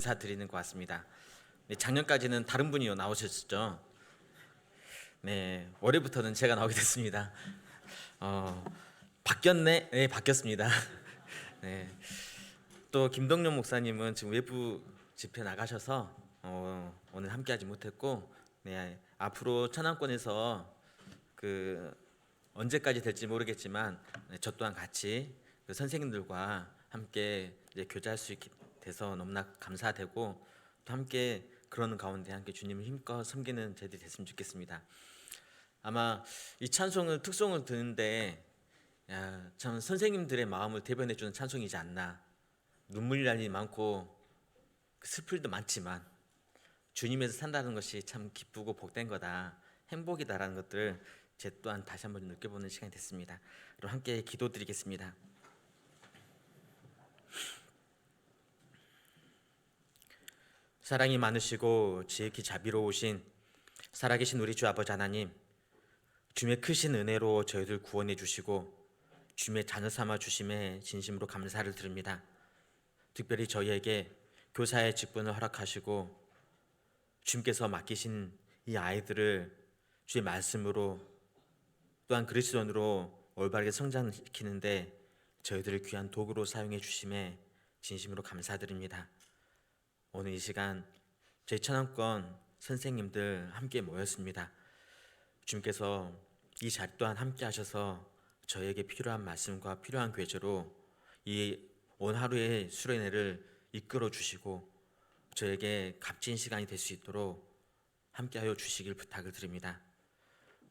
인사드리는 것 같습니다. 네, 작년까지는 다른 분이 나오셨죠. 네, 올해부터는 제가 나오게 됐습니다. 바뀌었네? 네, 바뀌었습니다. 네, 또 김동룡 목사님은 지금 외부 집회 나가셔서 오늘 함께하지 못했고, 네, 앞으로 천안권에서 그 언제까지 될지 모르겠지만 네, 저 또한 같이 그 선생님들과 함께 이제 교제할 수 있게 돼서 너무나 감사되고 또 함께 그러는 가운데 함께 주님을 힘껏 섬기는 저희들이 됐으면 좋겠습니다. 아마 이 찬송을 특송을 듣는데 참 선생님들의 마음을 대변해 주는 찬송이지 않나. 눈물 날이 많고 슬플 도 많지만 주님에서 산다는 것이 참 기쁘고 복된 거다, 행복이다라는 것들 제 또한 다시 한번 느껴보는 시간이 됐습니다. 그럼 함께 기도드리겠습니다. 사랑이 많으시고 지극히 자비로우신 살아계신 우리 주 아버지 하나님, 주님의 크신 은혜로 저희들 구원해 주시고 주님의 자녀 삼아 주심에 진심으로 감사를 드립니다. 특별히 저희에게 교사의 직분을 허락하시고 주님께서 맡기신 이 아이들을 주의 말씀으로 또한 그리스도인으로 올바르게 성장시키는데 저희들을 귀한 도구로 사용해 주심에 진심으로 감사드립니다. 오늘 이 시간 저희 천안권 선생님들 함께 모였습니다. 주님께서 이 자리 또한 함께 하셔서 저에게 필요한 말씀과 필요한 교제로 이 온 하루의 수련회를 이끌어 주시고 저에게 값진 시간이 될 수 있도록 함께하여 주시길 부탁을 드립니다.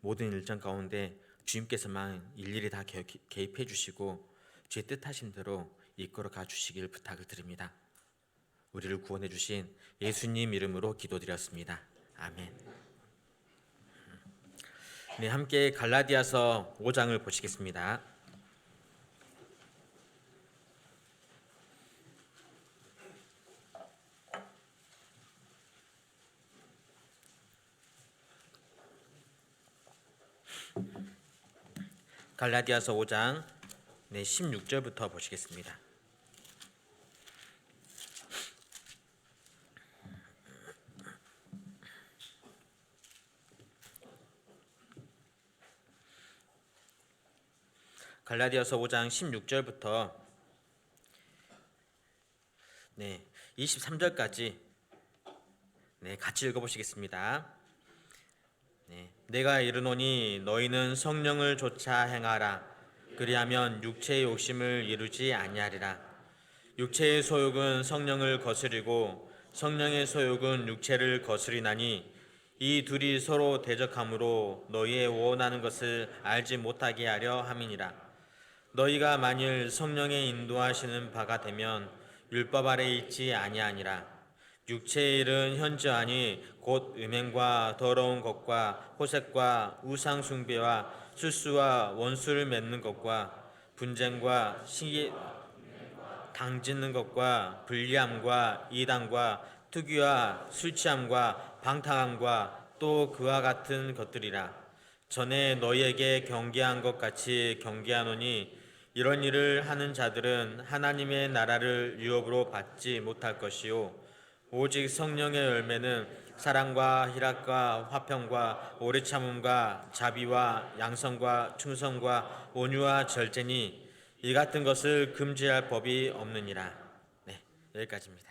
모든 일정 가운데 주님께서만 일일이 다 개입해 주시고 주의 뜻하신 대로 이끌어 가 주시길 부탁을 드립니다. 우리를 구원해 주신 예수님 이름으로 기도드렸습니다. 아멘. 네, 함께 갈라디아서 5장을 보시겠습니다. 갈라디아서 5장 16절부터 보시겠습니다. 갈라디아서 5장 16절부터 23절까지 같이 읽어보시겠습니다. 내가 이르노니 너희는 성령을 좇아 행하라. 그리하면 육체의 욕심을 이루지 아니하리라. 육체의 소욕은 성령을 거스리고 성령의 소욕은 육체를 거스리나니 이 둘이 서로 대적하므로 너희의 원하는 것을 알지 못하게 하려 함이니라. 너희가 만일 성령의 인도하시는 바가 되면 율법 아래 있지 아니하니라. 육체의 일은 현저하니 곧 음행과 더러운 것과 호색과 우상 숭배와 술수와 원수를 맺는 것과 분쟁과 시기 당짓는 것과 불리함과 이단과 투기와 술취함과 방탕함과 또 그와 같은 것들이라. 전에 너희에게 경계한 것 같이 경계하노니 이런 일을 하는 자들은 하나님의 나라를 유업으로 받지 못할 것이요 오직 성령의 열매는 사랑과 희락과 화평과 오래 참음과 자비와 양성과 충성과 온유와 절제니 이 같은 것을 금지할 법이 없느니라. 네, 여기까지입니다.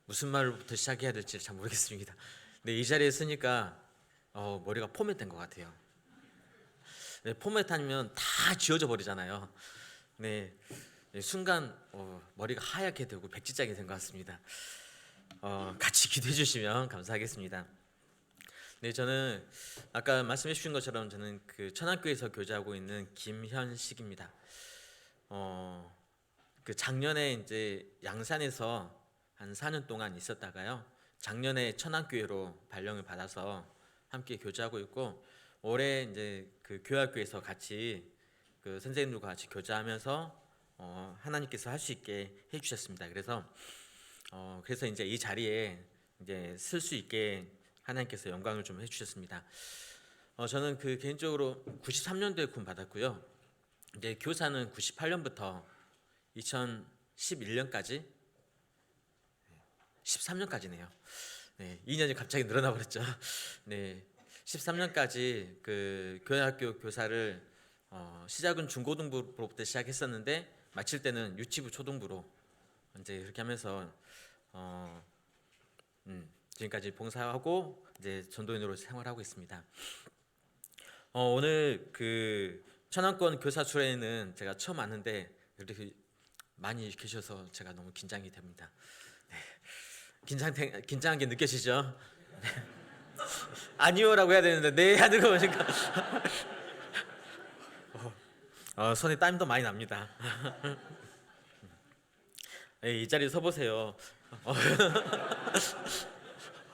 무슨 말부터 시작해야 될지 잘 모르겠습니다. 이 자리에 있으니까 머리가 포맷된 것 같아요. 포맷 아니면 다 지워져 버리잖아요. 순간 머리가 하얗게 되고 백지장이 된 것 같습니다. 같이 기도해 주시면 감사하겠습니다. 저는 아까 말씀해 주신 것처럼 저는 그 천안교에서 교제하고 있는 김현식입니다. 그 작년에 이제 양산에서 한 4년 동안 있었다가요, 작년에 천안교회로 발령을 받아서 함께 교제하고 있고, 올해 이제 그 교회학교에서 같이 그 선생님들과 같이 교제하면서 하나님께서 할 수 있게 해주셨습니다. 그래서 이제 이 자리에 이제 쓸 수 있게 하나님께서 영광을 좀 해주셨습니다. 저는 그 개인적으로 93년도에 구원 받았고요. 이제 교사는 98년부터 2011년까지 13년까지네요. 네, 2년이 갑자기 늘어나 버렸죠. 네, 13년까지 그 교회학교 교사를 시작은 중고등부로부터 시작했었는데 마칠 때는 유치부 초등부로 이제 이렇게 하면서 지금까지 봉사하고 이제 전도인으로 생활하고 있습니다. 오늘 그 천안권 교사 수련회는 제가 처음 왔는데 이렇게 많이 계셔서 제가 너무 긴장이 됩니다. 네. 긴장한 게 느껴지죠? 네. 아니요라고 해야 되는데 네 하는 거 보니까 손에 땀도 많이 납니다. 이 자리에 서 보세요.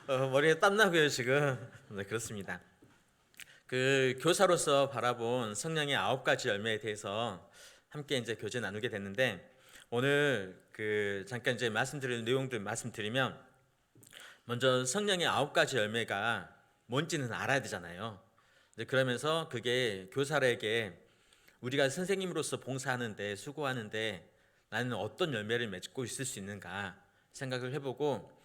머리에 땀 나고요 지금. 네, 그렇습니다. 그 교사로서 바라본 성령의 9가지 열매에 대해서 함께 이제 교제 나누게 됐는데 오늘 그 잠깐 이제 말씀드릴 내용들 말씀드리면 먼저 성령의 9가지 열매가 뭔지는 알아야 되잖아요. 그러면서 그게 교사에게 우리가 선생님으로서 봉사하는데 수고하는데 나는 어떤 열매를 맺고 있을 수 있는가 생각을 해보고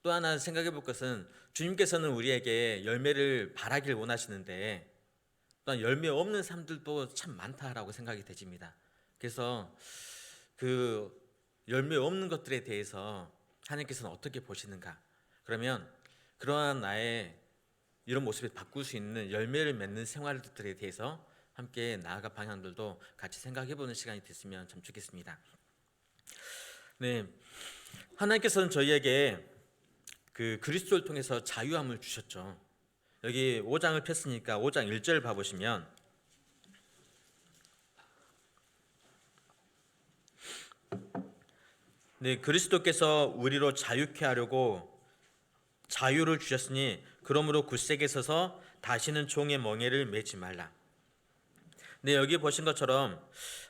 또 하나 생각해 볼 것은 주님께서는 우리에게 열매를 바라길 원하시는데 또한 열매 없는 사람들도 참 많다라고 생각이 되집니다. 그래서 그 열매 없는 것들에 대해서 하나님께서는 어떻게 보시는가? 그러면 그러한 나의 이런 모습을 바꿀 수 있는 열매를 맺는 생활들에 대해서 함께 나아가 방향들도 같이 생각해보는 시간이 됐으면 참 좋겠습니다. 네, 하나님께서는 저희에게 그 그리스도를 통해서 자유함을 주셨죠. 여기 5장을 폈으니까 5장 1절 봐보시면 네, 그리스도께서 우리로 자유케 하려고 자유를 주셨으니 그러므로 굳세게 서서 다시는 종의 멍에를 매지 말라. 네, 여기 보신 것처럼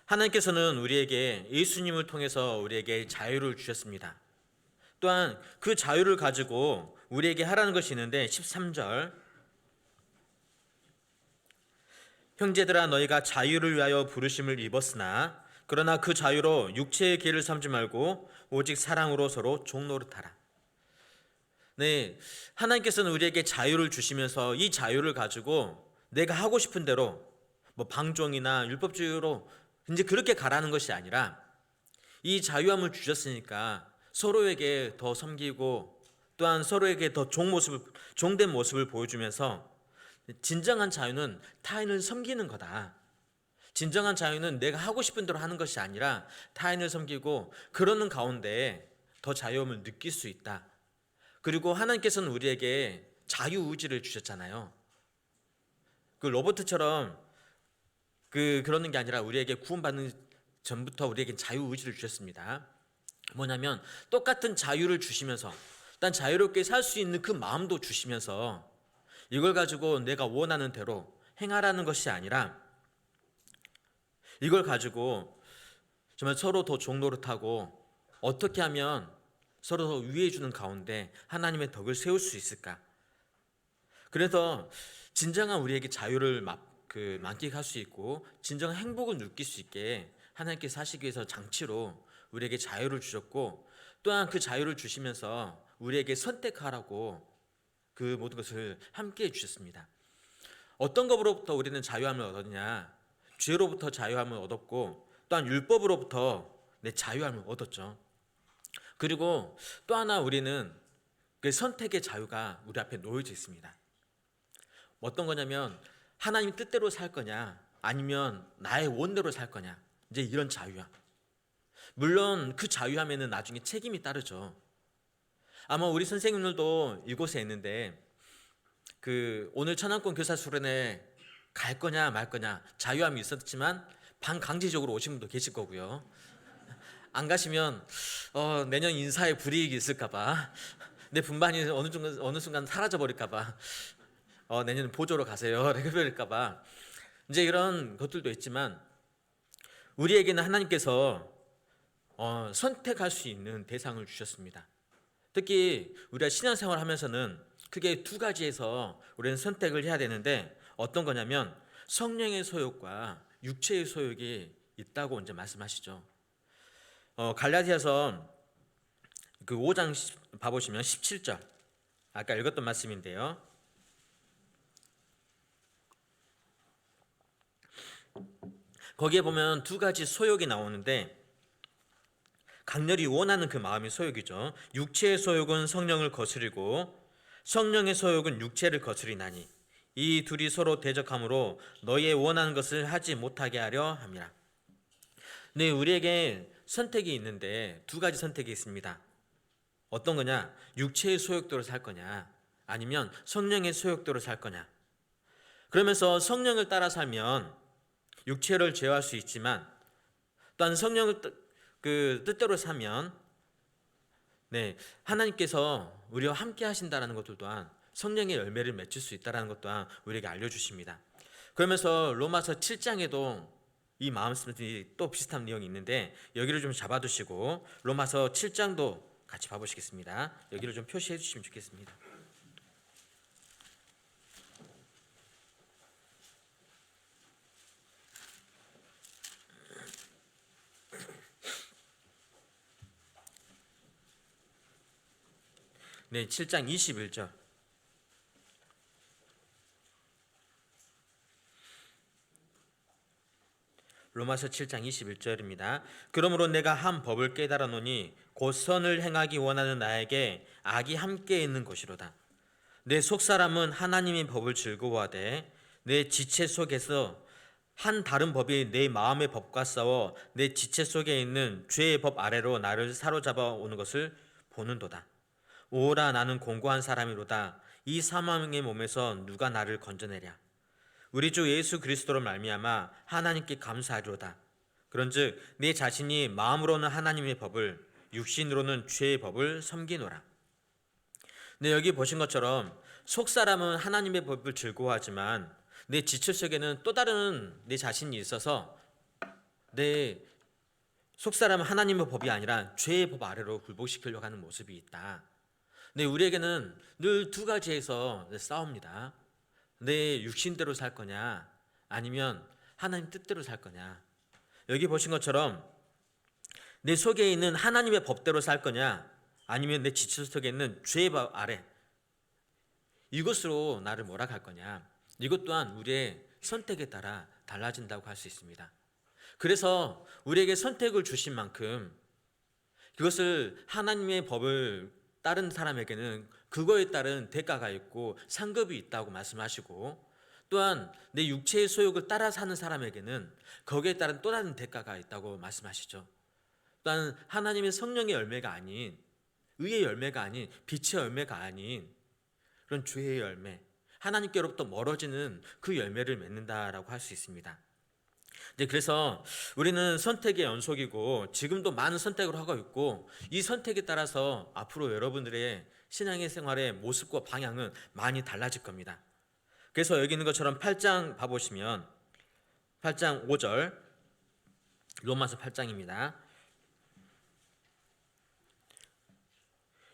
하나님께서는 우리에게 예수님을 통해서 우리에게 자유를 주셨습니다. 또한 그 자유를 가지고 우리에게 하라는 것이 있는데 13절 형제들아 너희가 자유를 위하여 부르심을 입었으나 그러나 그 자유로 육체의 길을 삼지 말고 오직 사랑으로 서로 종노릇하라. 네, 하나님께서는 우리에게 자유를 주시면서 이 자유를 가지고 내가 하고 싶은 대로 뭐 방종이나 율법주의로 이제 그렇게 가라는 것이 아니라 이 자유함을 주셨으니까 서로에게 더 섬기고 또한 서로에게 더 종된 모습을 보여주면서 진정한 자유는 타인을 섬기는 거다. 진정한 자유는 내가 하고 싶은 대로 하는 것이 아니라 타인을 섬기고 그러는 가운데 더 자유함을 느낄 수 있다. 그리고 하나님께서는 우리에게 자유의지를 주셨잖아요. 그 로버트처럼 그러는 게 아니라 우리에게 구원받는 전부터 우리에게 자유의지를 주셨습니다. 뭐냐면 똑같은 자유를 주시면서 난 자유롭게 살 수 있는 그 마음도 주시면서 이걸 가지고 내가 원하는 대로 행하라는 것이 아니라 이걸 가지고 정말 서로 더 종노릇하고 어떻게 하면 서로 더 위해 주는 가운데 하나님의 덕을 세울 수 있을까? 그래서 진정한 우리에게 자유를 만끽할 수 있고 진정한 행복을 느낄 수 있게 하나님께서 하시기 위해서 장치로 우리에게 자유를 주셨고 또한 그 자유를 주시면서 우리에게 선택하라고 그 모든 것을 함께 해주셨습니다. 어떤 것으로부터 우리는 자유함을 얻었냐? 죄로부터 자유함을 얻었고 또한 율법으로부터 내 자유함을 얻었죠. 그리고 또 하나 우리는 그 선택의 자유가 우리 앞에 놓여져 있습니다. 어떤 거냐면 하나님 뜻대로 살 거냐 아니면 나의 원대로 살 거냐 이제 이런 자유함. 물론 그 자유함에는 나중에 책임이 따르죠. 아마 우리 선생님들도 이곳에 있는데 그 오늘 천안권 교사 수련회 갈 거냐 말 거냐 자유함이 있었지만 반강제적으로 오신 분도 계실 거고요. 안 가시면 내년 인사에 불이익이 있을까봐 내 분반이 어느 순간 사라져 버릴까봐 내년 보조로 가세요 이렇게 버릴까봐 이제 이런 것들도 있지만 우리에게는 하나님께서 선택할 수 있는 대상을 주셨습니다. 특히 우리가 신앙생활 하면서는 크게 두 가지에서 우리는 선택을 해야 되는데 어떤 거냐면 성령의 소욕과 육체의 소욕이 있다고 이제 말씀하시죠. 갈라디아서 그 5장 봐보시면 17절 아까 읽었던 말씀인데요. 거기에 보면 두 가지 소욕이 나오는데 강렬히 원하는 그 마음이 소욕이죠. 육체의 소욕은 성령을 거스리고 성령의 소욕은 육체를 거스리나니 이 둘이 서로 대적하므로 너희의 원하는 것을 하지 못하게 하려 함이라. 네, 우리에게 선택이 있는데 두 가지 선택이 있습니다. 어떤 거냐? 육체의 소욕대로 살 거냐? 아니면 성령의 소욕대로 살 거냐? 그러면서 성령을 따라 살면 육체를 제어할 수 있지만 또한 성령을 그 뜻대로 살면 하나님께서 우리와 함께 하신다는 것들 또한 성령의 열매를 맺을 수 있다는 것 또한 우리에게 알려주십니다. 그러면서 로마서 7장에도 이 마음씀이 또 비슷한 내용이 있는데 여기를 좀 잡아두시고 로마서 7장도 같이 봐보시겠습니다. 여기를 좀 표시해 주시면 좋겠습니다. 네, 7장 21절. 로마서 7장 21절입니다. 그러므로 내가 한 법을 깨달아 노니 곧 선을 행하기 원하는 나에게 악이 함께 있는 것이로다. 내 속사람은 하나님의 법을 즐거워하되 내 지체 속에서 한 다른 법이 내 마음의 법과 싸워 내 지체 속에 있는 죄의 법 아래로 나를 사로잡아 오는 것을 보는도다. 오라 나는 공고한 사람이로다. 이 사망의 몸에서 누가 나를 건져내랴. 우리 주 예수 그리스도로 말미암아 하나님께 감사하리로다. 그런즉 내 자신이 마음으로는 하나님의 법을 육신으로는 죄의 법을 섬기노라. 네, 여기 보신 것처럼 속사람은 하나님의 법을 즐거워하지만 내 지체 속에는 또 다른 내 자신이 있어서 내 속사람은 하나님의 법이 아니라 죄의 법 아래로 굴복시키려고 하는 모습이 있다. 네, 우리에게는 늘 두 가지에서 싸웁니다. 내 육신대로 살 거냐 아니면 하나님 뜻대로 살 거냐. 여기 보신 것처럼 내 속에 있는 하나님의 법대로 살 거냐 아니면 내 지체 속에 있는 죄의 법 아래 이것으로 나를 몰아갈 거냐. 이것 또한 우리의 선택에 따라 달라진다고 할 수 있습니다. 그래서 우리에게 선택을 주신 만큼 그것을 하나님의 법을 따른 사람에게는 그거에 따른 대가가 있고 상급이 있다고 말씀하시고 또한 내 육체의 소욕을 따라 사는 사람에게는 거기에 따른 또 다른 대가가 있다고 말씀하시죠. 또한 하나님의 성령의 열매가 아닌 의의 열매가 아닌 빛의 열매가 아닌 그런 죄의 열매 하나님께로부터 멀어지는 그 열매를 맺는다라고 할 수 있습니다. 그래서 우리는 선택의 연속이고 지금도 많은 선택을 하고 있고 이 선택에 따라서 앞으로 여러분들의 신앙의 생활의 모습과 방향은 많이 달라질 겁니다. 그래서 여기 있는 것처럼 8장 봐보시면 8장 5절 로마서 8장입니다.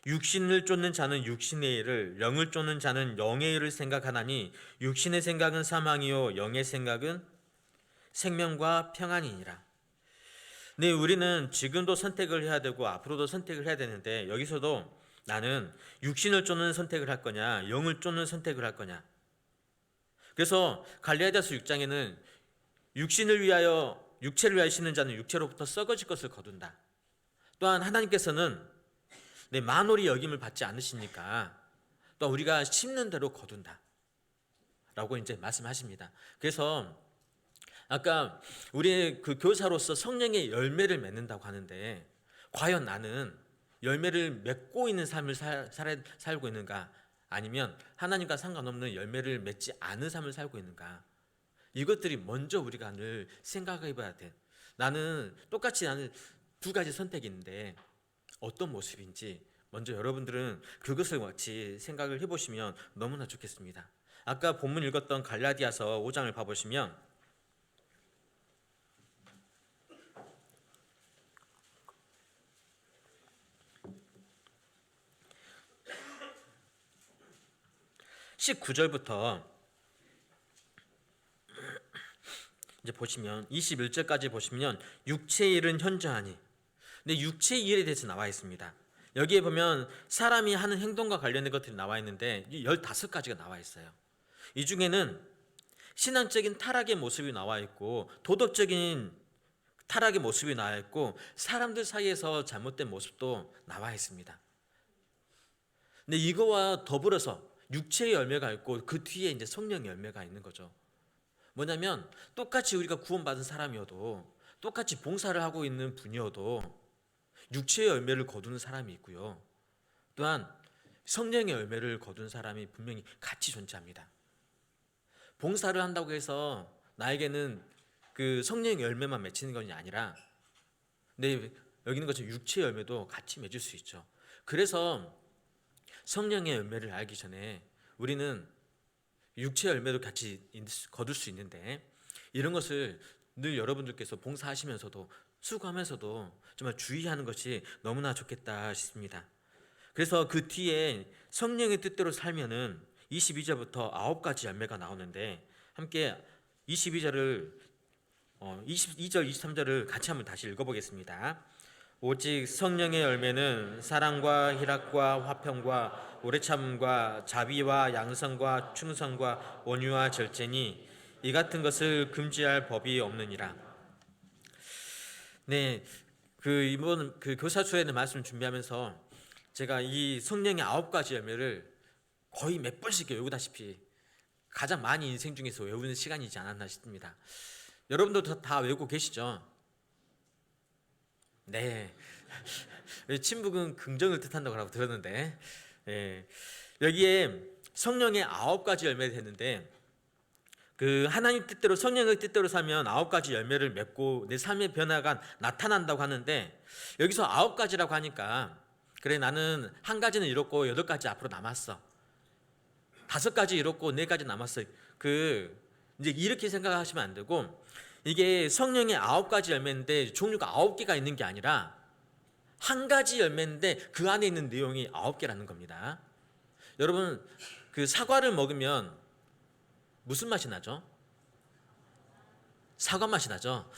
육신을 쫓는 자는 육신의 일을 영을 쫓는 자는 영의 일을 생각하나니 육신의 생각은 사망이요 영의 생각은 생명과 평안이니라. 네, 우리는 지금도 선택을 해야 되고 앞으로도 선택을 해야 되는데 여기서도 나는 육신을 쫓는 선택을 할 거냐 영을 쫓는 선택을 할 거냐. 그래서 갈라디아서 6장에는 육체를 위하여 심는 자는 육체로부터 썩어질 것을 거둔다. 또한 하나님께서는 내 만홀히 여김을 받지 않으시니까 또 우리가 심는 대로 거둔다 라고 이제 말씀하십니다. 그래서 아까 우리 그 교사로서 성령의 열매를 맺는다고 하는데 과연 나는 열매를 맺고 있는 삶을 살고 있는가 아니면 하나님과 상관없는 열매를 맺지 않은 삶을 살고 있는가. 이것들이 먼저 우리가 늘 생각해 봐야 돼. 나는 두 가지 선택이 있는데 어떤 모습인지 먼저 여러분들은 그것을 같이 생각을 해보시면 너무나 좋겠습니다. 아까 본문 읽었던 갈라디아서 5장을 봐보시면 19절부터 이제 보시면 21절까지 보시면 육체의 일은 현저하니 근데 육체의 일에 대해서 나와 있습니다. 여기에 보면 사람이 하는 행동과 관련된 것들이 나와 있는데 15가지가 나와 있어요. 이 중에는 신앙적인 타락의 모습이 나와 있고 도덕적인 타락의 모습이 나와 있고 사람들 사이에서 잘못된 모습도 나와 있습니다. 근데 이거와 더불어서 육체의 열매가 있고 그 뒤에 이제 성령의 열매가 있는 거죠. 뭐냐면 똑같이 우리가 구원받은 사람이어도 똑같이 봉사를 하고 있는 분이어도 육체의 열매를 거두는 사람이 있고요. 또한 성령의 열매를 거두는 사람이 분명히 같이 존재합니다. 봉사를 한다고 해서 나에게는 그 성령의 열매만 맺히는 것이 아니라 근데 여기 있는 것처럼 육체의 열매도 같이 맺을 수 있죠. 그래서 성령의 열매를 알기 전에 우리는 육체의 열매도 같이 거둘 수 있는데 이런 것을 늘 여러분들께서 봉사하시면서도 수고하면서도 정말 주의하는 것이 너무나 좋겠다 싶습니다. 그래서 그 뒤에 성령의 뜻대로 살면은 22절부터 9가지 열매가 나오는데 함께 22절, 23절을 같이 한번 다시 읽어보겠습니다. 오직 성령의 열매는 사랑과 희락과 화평과 오래참음과 자비와 양성과 충성과 온유와 절제니 이 같은 것을 금지할 법이 없느니라. 네, 이번 교사수에는 말씀 준비하면서 제가 이 성령의 9가지 열매를 거의 몇 번씩 외우다시피 가장 많이 인생 중에서 외우는 시간이지 않았나 싶습니다. 여러분도 다 외우고 계시죠? 네. 침묵은 긍정을 뜻한다고 하고 들었는데, 여기에 성령의 9가지 열매가 되는데, 하나님 뜻대로 성령의 뜻대로 살면 9가지 열매를 맺고 내 삶의 변화가 나타난다고 하는데, 여기서 9가지라고 하니까 그래 나는 한 가지는 이뤘고 8가지 앞으로 남았어. 5가지 이뤘고 4가지 남았어. 이제 이렇게 생각하시면 안 되고 이게 성령의 9가지 열매인데 종류가 9개가 있는 게 아니라 한 가지 열매인데 그 안에 있는 내용이 9개라는 겁니다. 여러분 사과를 먹으면 무슨 맛이 나죠? 사과 맛이 나죠?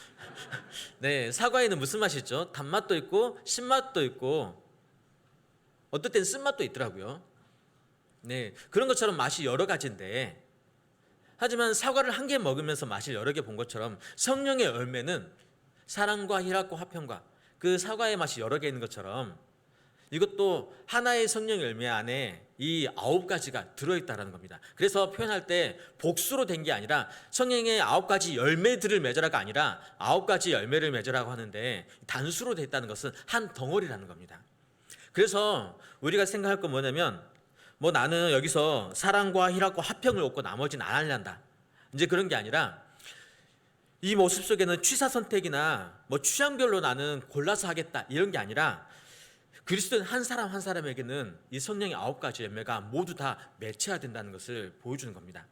네, 사과에는 무슨 맛이 있죠? 단맛도 있고 신맛도 있고 어떨 땐 쓴맛도 있더라고요. 네, 그런 것처럼 맛이 여러 가지인데 하지만 사과를 한 개 먹으면서 맛을 여러 개 본 것처럼 성령의 열매는 사랑과 희락과 화평과 그 사과의 맛이 여러 개 있는 것처럼 이것도 하나의 성령 열매 안에 이 9가지가 들어있다는 겁니다. 그래서 표현할 때 복수로 된 게 아니라 성령의 9가지 열매들을 맺으라가 아니라 9가지 열매를 맺으라고 하는데 단수로 되어 있다는 것은 한 덩어리라는 겁니다. 그래서 우리가 생각할 건 뭐냐면 나는 여기서 사랑과 희락과 화평을 얻고 나머지는 안 하려한다. 이제 그런 게 아니라 이 모습 속에는 취사 선택이나 취향별로 나는 골라서 하겠다 이런 게 아니라 그리스도인 한 사람 한 사람에게는 이 성령의 9가지 열매가 모두 다 맺혀야 된다는 것을 보여주는 겁니다.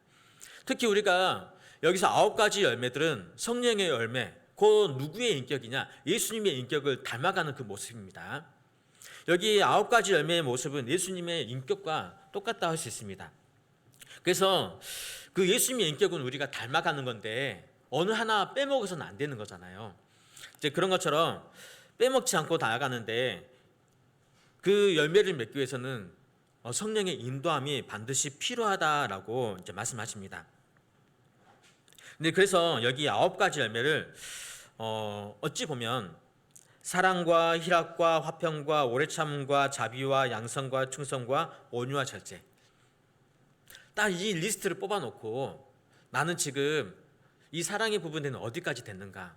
특히 우리가 여기서 9가지 열매들은 성령의 열매, 그 누구의 인격이냐? 예수님의 인격을 닮아가는 그 모습입니다. 여기 9가지 열매의 모습은 예수님의 인격과 똑같다 할 수 있습니다. 그래서 그 예수님의 인격은 우리가 닮아가는 건데 어느 하나 빼먹어서는 안 되는 거잖아요. 이제 그런 것처럼 빼먹지 않고 나아가는데 그 열매를 맺기 위해서는 성령의 인도함이 반드시 필요하다라고 이제 말씀하십니다. 근데 그래서 여기 9가지 열매를 어찌 보면 사랑과 희락과 화평과 오래참음과 자비와 양성과 충성과 온유와 절제 딱 이 리스트를 뽑아놓고 나는 지금 이 사랑의 부분에는 어디까지 됐는가,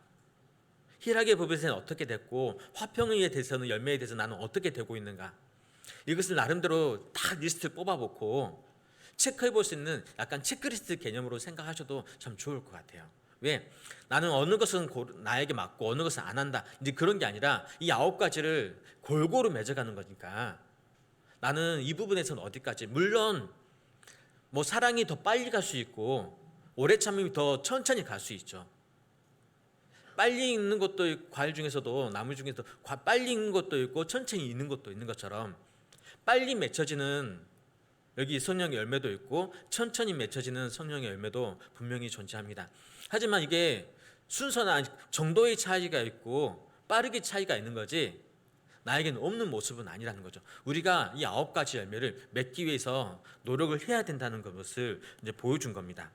희락의 부분에서는 어떻게 됐고 화평에 대해서는 열매에 대해서 나는 어떻게 되고 있는가, 이것을 나름대로 딱 리스트를 뽑아놓고 체크해 볼 수 있는 약간 체크리스트 개념으로 생각하셔도 참 좋을 것 같아요. 왜? 나는 어느 것은 나에게 맞고 어느 것은 안 한다 이제 그런 게 아니라 이 9가지를 골고루 맺어가는 거니까 나는 이 부분에서는 어디까지, 물론 사랑이 더 빨리 갈 수 있고 오래 참음이 더 천천히 갈 수 있죠. 빨리 익는 것도 과일 중에서도 나무 중에서도 빨리 익는 것도 있고 천천히 익는 것도 있는 것처럼 빨리 맺혀지는 여기 성령의 열매도 있고 천천히 맺혀지는 성령의 열매도 분명히 존재합니다. 하지만 이게 순서나 정도의 차이가 있고 빠르게 차이가 있는 거지 나에게는 없는 모습은 아니라는 거죠. 우리가 이 9가지 열매를 맺기 위해서 노력을 해야 된다는 것을 이제 보여준 겁니다.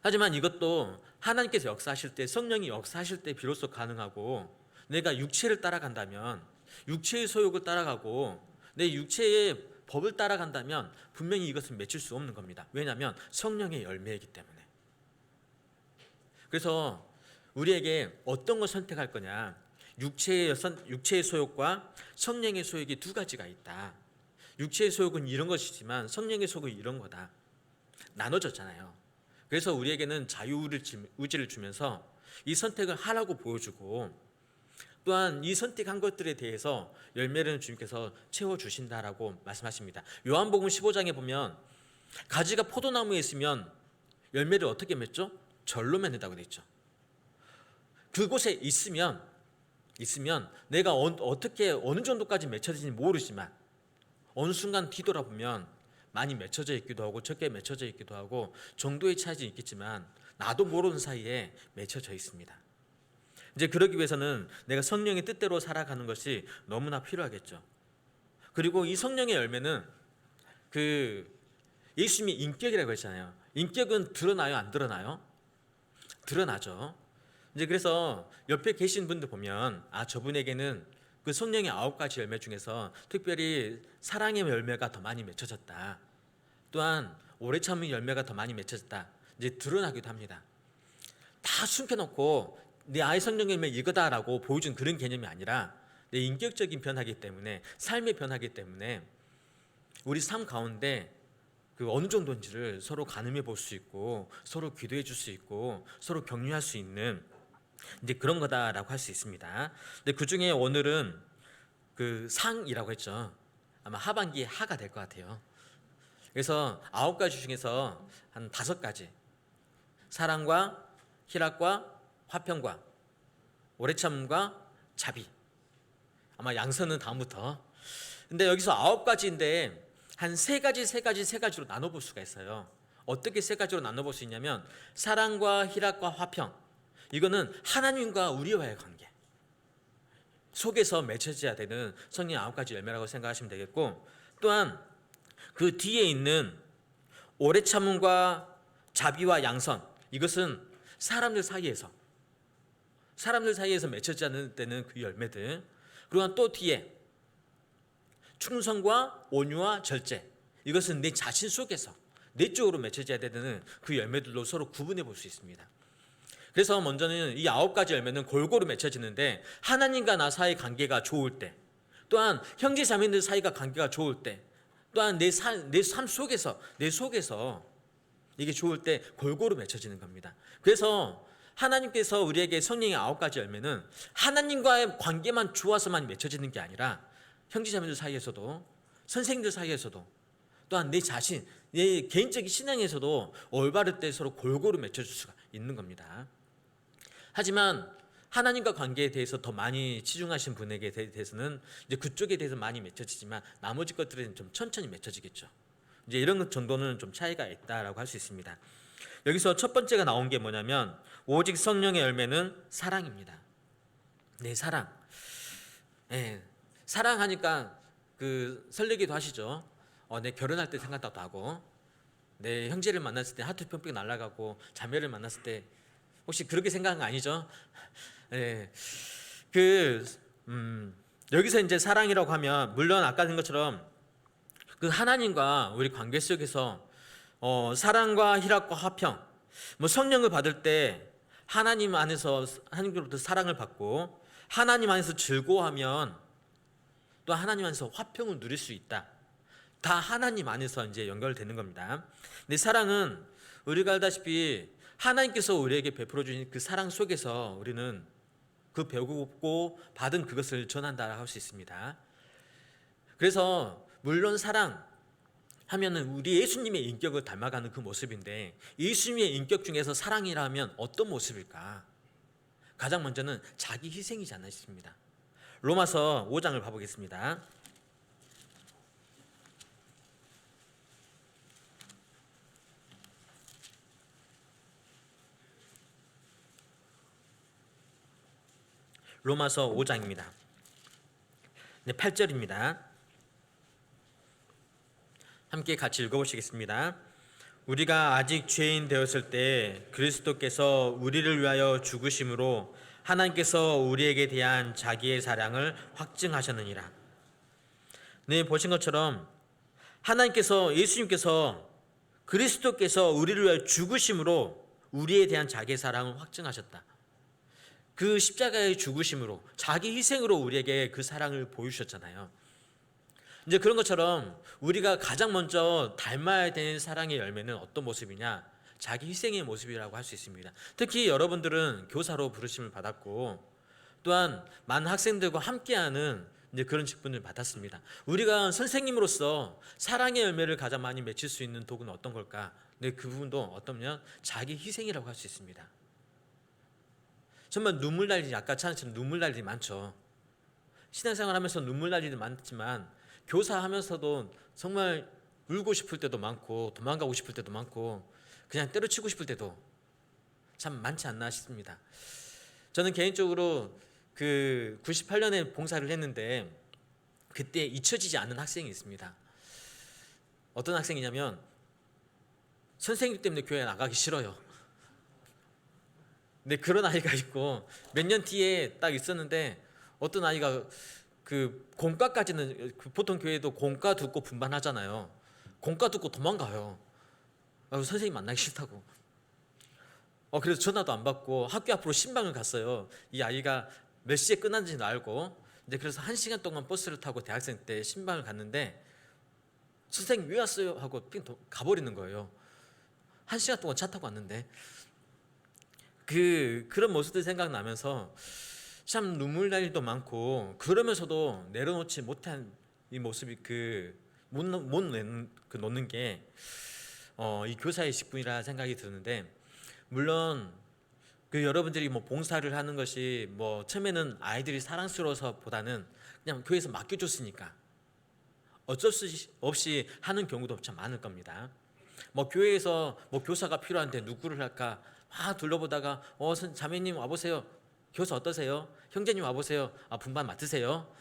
하지만 이것도 하나님께서 역사하실 때, 성령이 역사하실 때 비로소 가능하고, 내가 육체를 따라간다면, 육체의 소욕을 따라가고 내 육체의 법을 따라간다면 분명히 이것은 맺힐 수 없는 겁니다. 왜냐하면 성령의 열매이기 때문에. 그래서 우리에게 어떤 걸 선택할 거냐, 육체의 소욕과 성령의 소욕이 두 가지가 있다. 육체의 소욕은 이런 것이지만 성령의 소욕은 이런 거다. 나눠졌잖아요. 그래서 우리에게는 자유의지를 주면서 이 선택을 하라고 보여주고, 또한 이 선택한 것들에 대해서 열매를 주님께서 채워주신다라고 말씀하십니다. 요한복음 15장에 보면 가지가 포도나무에 있으면 열매를 어떻게 맺죠? 절로 맺는다고 되어 있죠. 그곳에 있으면 내가 어떻게 어느 정도까지 맺혀질지 모르지만 어느 순간 뒤돌아보면 많이 맺혀져 있기도 하고 적게 맺혀져 있기도 하고 정도의 차이는 있겠지만 나도 모르는 사이에 맺혀져 있습니다. 이제 그러기 위해서는 내가 성령의 뜻대로 살아가는 것이 너무나 필요하겠죠. 그리고 이 성령의 열매는 예수님이 인격이라고 했잖아요. 인격은 드러나요, 안 드러나요? 드러나죠. 이제 그래서 옆에 계신 분들 보면 저분에게는 그 성령의 9가지 열매 중에서 특별히 사랑의 열매가 더 많이 맺혀졌다. 또한 오래 참은 열매가 더 많이 맺혀졌다. 이제 드러나기도 합니다. 다 숨겨놓고 내 아이 성령의 열매 이거다라고 보여준 그런 개념이 아니라 내 인격적인 변화이기 때문에, 삶의 변화이기 때문에 우리 삶 가운데 그 어느 정도인지를 서로 가늠해 볼 수 있고, 서로 기도해 줄 수 있고, 서로 격려할 수 있는 이제 그런 거다라고 할 수 있습니다. 근데 그 중에 오늘은 그 상이라고 했죠. 아마 하반기에 하가 될 것 같아요. 그래서 9가지 중에서 한 5가지, 사랑과 희락과 화평과 오래 참음과 자비, 아마 양선은 다음부터. 근데 여기서 9가지인데 한 3가지로 나눠볼 수가 있어요. 어떻게 3가지로 나눠볼 수 있냐면, 사랑과 희락과 화평, 이거는 하나님과 우리와의 관계 속에서 맺혀져야 되는 성령의 9가지 열매라고 생각하시면 되겠고, 또한 그 뒤에 있는 오래 참음과 자비와 양선, 이것은 사람들 사이에서 맺혀지지 않는 때는 그 열매들. 그리고 또 뒤에 충성과 온유와 절제, 이것은 내 자신 속에서 내 쪽으로 맺혀져야 되는 그 열매들로 서로 구분해 볼 수 있습니다. 그래서 먼저는 이 9가지 열매는 골고루 맺혀지는데, 하나님과 나 사이의 관계가 좋을 때, 또한 형제 자매들 사이가 관계가 좋을 때, 또한 내 삶 속에서 내 속에서 이게 좋을 때 골고루 맺혀지는 겁니다. 그래서 하나님께서 우리에게 성령의 9가지 열매는 하나님과의 관계만 좋아서만 맺혀지는 게 아니라 형제자매들 사이에서도, 선생님들 사이에서도, 또한 내 자신, 내 개인적인 신앙에서도 올바를 때 서로 골고루 맺혀질 수가 있는 겁니다. 하지만 하나님과 관계에 대해서 더 많이 치중하신 분에게 대해서는 이제 그쪽에 대해서 많이 맺혀지지만 나머지 것들은 좀 천천히 맺혀지겠죠. 이제 이런 정도는 좀 차이가 있다라고 할 수 있습니다. 여기서 첫 번째가 나온 게 뭐냐면, 오직 성령의 열매는 사랑입니다. 네, 사랑. 네, 사랑하니까 설레기도 하시죠. 내 결혼할 때 생각도 하고, 내 형제를 만났을 때 하트 뿅뿅 날아가고, 자매를 만났을 때 혹시 그렇게 생각한 거 아니죠? 네, 여기서 이제 사랑이라고 하면, 물론 아까 한 것처럼 그 하나님과 우리 관계 속에서 사랑과 희락과 화평, 성령을 받을 때 하나님 안에서, 하나님으로부터 사랑을 받고 하나님 안에서 즐거워하면 또 하나님 안에서 화평을 누릴 수 있다. 다 하나님 안에서 이제 연결되는 겁니다. 근데 사랑은 우리가 알다시피 하나님께서 우리에게 베풀어 주신 그 사랑 속에서 우리는 그 배우고 받은 그것을 전한다 할 수 있습니다. 그래서 물론 사랑 하면은 우리 예수님의 인격을 닮아가는 그 모습인데, 예수님의 인격 중에서 사랑이라면 어떤 모습일까? 가장 먼저는 자기 희생이지 않나 싶습니다. 로마서 5장을 봐보겠습니다. 로마서 5장입니다. 네, 8절입니다. 함께 같이 읽어보시겠습니다. 우리가 아직 죄인 되었을 때 그리스도께서 우리를 위하여 죽으심으로 하나님께서 우리에게 대한 자기의 사랑을 확증하셨느니라. 네, 보신 것처럼 하나님께서, 예수님께서, 그리스도께서 우리를 위하여 죽으심으로 우리에 대한 자기의 사랑을 확증하셨다. 그 십자가의 죽으심으로, 자기 희생으로 우리에게 그 사랑을 보여주셨잖아요. 이제 그런 것처럼 우리가 가장 먼저 닮아야 되는 사랑의 열매는 어떤 모습이냐? 자기 희생의 모습이라고 할 수 있습니다. 특히 여러분들은 교사로 부르심을 받았고, 또한 많은 학생들과 함께하는 이제 그런 직분을 받았습니다. 우리가 선생님으로서 사랑의 열매를 가장 많이 맺힐 수 있는 도구는 어떤 걸까? 네, 그 부분도 어떠면 자기 희생이라고 할 수 있습니다. 정말 눈물 날 일이, 아까 찬처럼 눈물 날 일이 많죠. 신앙생활 하면서 눈물 날 일이 많지만 교사하면서도 정말 울고 싶을 때도 많고 도망가고 싶을 때도 많고 그냥 때려치고 싶을 때도 참 많지 않나 싶습니다. 저는 개인적으로 그 98년에 봉사를 했는데 그때 잊혀지지 않는 학생이 있습니다. 어떤 학생이냐면 선생님 때문에 교회 나가기 싫어요. 근데 그런 아이가 있고 몇 년 뒤에 딱 있었는데 어떤 아이가 그 공과까지는 보통 교회도 공과 듣고 분반하잖아요. 공과 듣고 도망가요. 선생님 만나기 싫다고. 그래서 전화도 안 받고 학교 앞으로 신방을 갔어요. 이 아이가 몇 시에 끝났는지는 알고 이제 그래서 1시간 동안 버스를 타고 대학생 때 신방을 갔는데 선생님 왜 왔어요? 하고 삥 가버리는 거예요. 1시간 동안 차 타고 왔는데 그런 모습들 생각나면서 참 눈물 날 일도 많고 그러면서도 내려놓지 못한 이 모습이 못 놓는 게 이 교사의 직분이라 생각이 드는데 물론 여러분들이 뭐 봉사를 하는 것이 뭐 처음에는 아이들이 사랑스러워서보다는 그냥 교회에서 맡겨줬으니까 어쩔 수 없이 하는 경우도 참 많을 겁니다. 뭐 교회에서 뭐 교사가 필요한데 누구를 할까 막 둘러보다가 자매님 와보세요. 교사 어떠세요? 형제님 와보세요. 분반 맡으세요.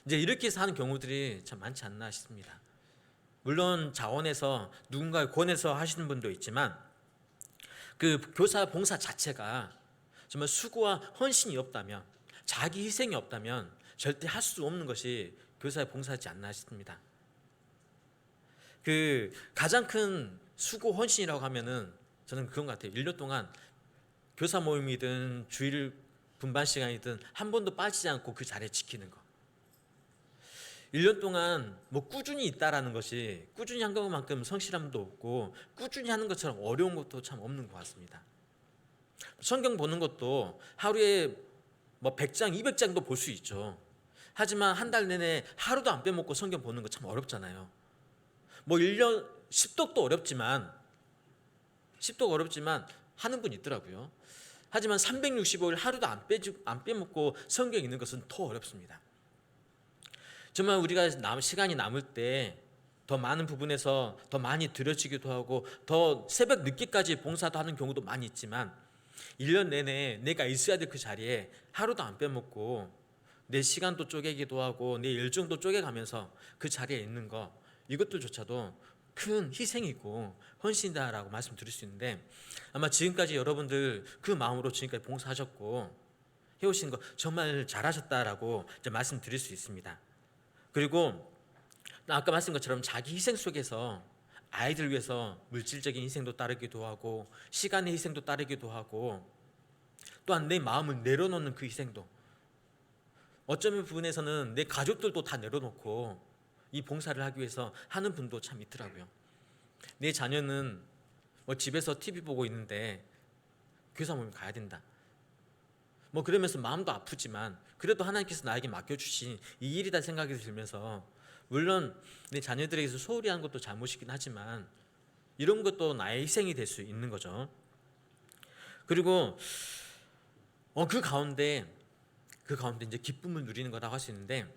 이제 이렇게 해서 하는 경우들이 참 많지 않나 싶습니다. 물론 자원에서 누군가를 권해서 하시는 분도 있지만 그 교사 봉사 자체가 정말 수고와 헌신이 없다면, 자기 희생이 없다면 절대 할 수 없는 것이 교사의 봉사지 않나 싶습니다. 가장 큰 수고 헌신이라고 하면은 저는 그런 것 같아요. 1년 동안 교사 모임이든 주일 분반 시간이든 한 번도 빠지지 않고 그 자리에 지키는 거. 1년 동안 뭐 꾸준히 있다라는 것이 꾸준히 한 것만큼 성실함도 없고 꾸준히 하는 것처럼 어려운 것도 참 없는 것 같습니다. 성경 보는 것도 하루에 뭐 100장, 200장도 볼 수 있죠. 하지만 한 달 내내 하루도 안 빼먹고 성경 보는 거 참 어렵잖아요. 뭐 1년 10독도 어렵지만 하는 분 있더라고요. 하지만 365일 하루도 안 빼먹고 성경 읽는 것은 더 어렵습니다. 정말 우리가 시간이 남을 때 더 많은 부분에서 더 많이 들여지기도 하고 더 새벽 늦게까지 봉사도 하는 경우도 많이 있지만 1년 내내 내가 있어야 될 그 자리에 하루도 안 빼먹고 내 시간도 쪼개기도 하고 내 일정도 쪼개가면서 그 자리에 있는 거, 이것들조차도 큰 희생이고 헌신이다라고 말씀드릴 수 있는데 아마 지금까지 여러분들 그 마음으로 지금까지 봉사하셨고 해오신 거 정말 잘하셨다라고 이제 말씀드릴 수 있습니다. 그리고 아까 말씀한 것처럼 자기 희생 속에서 아이들 위해서 물질적인 희생도 따르기도 하고 시간의 희생도 따르기도 하고 또한 내 마음을 내려놓는 그 희생도, 어쩌면 부분에서는 내 가족들도 다 내려놓고 이 봉사를 하기 위해서 하는 분도 참 있더라고요. 내 자녀는 뭐 집에서 TV 보고 있는데 교사 모임 가야 된다. 뭐 그러면서 마음도 아프지만 그래도 하나님께서 나에게 맡겨주신 이 일이다 생각이 들면서, 물론 내 자녀들에게서 소홀히 하는 것도 잘못이긴 하지만 이런 것도 나의 희생이 될 수 있는 거죠. 그리고 그 가운데 이제 기쁨을 누리는 거라고 할 수 있는데,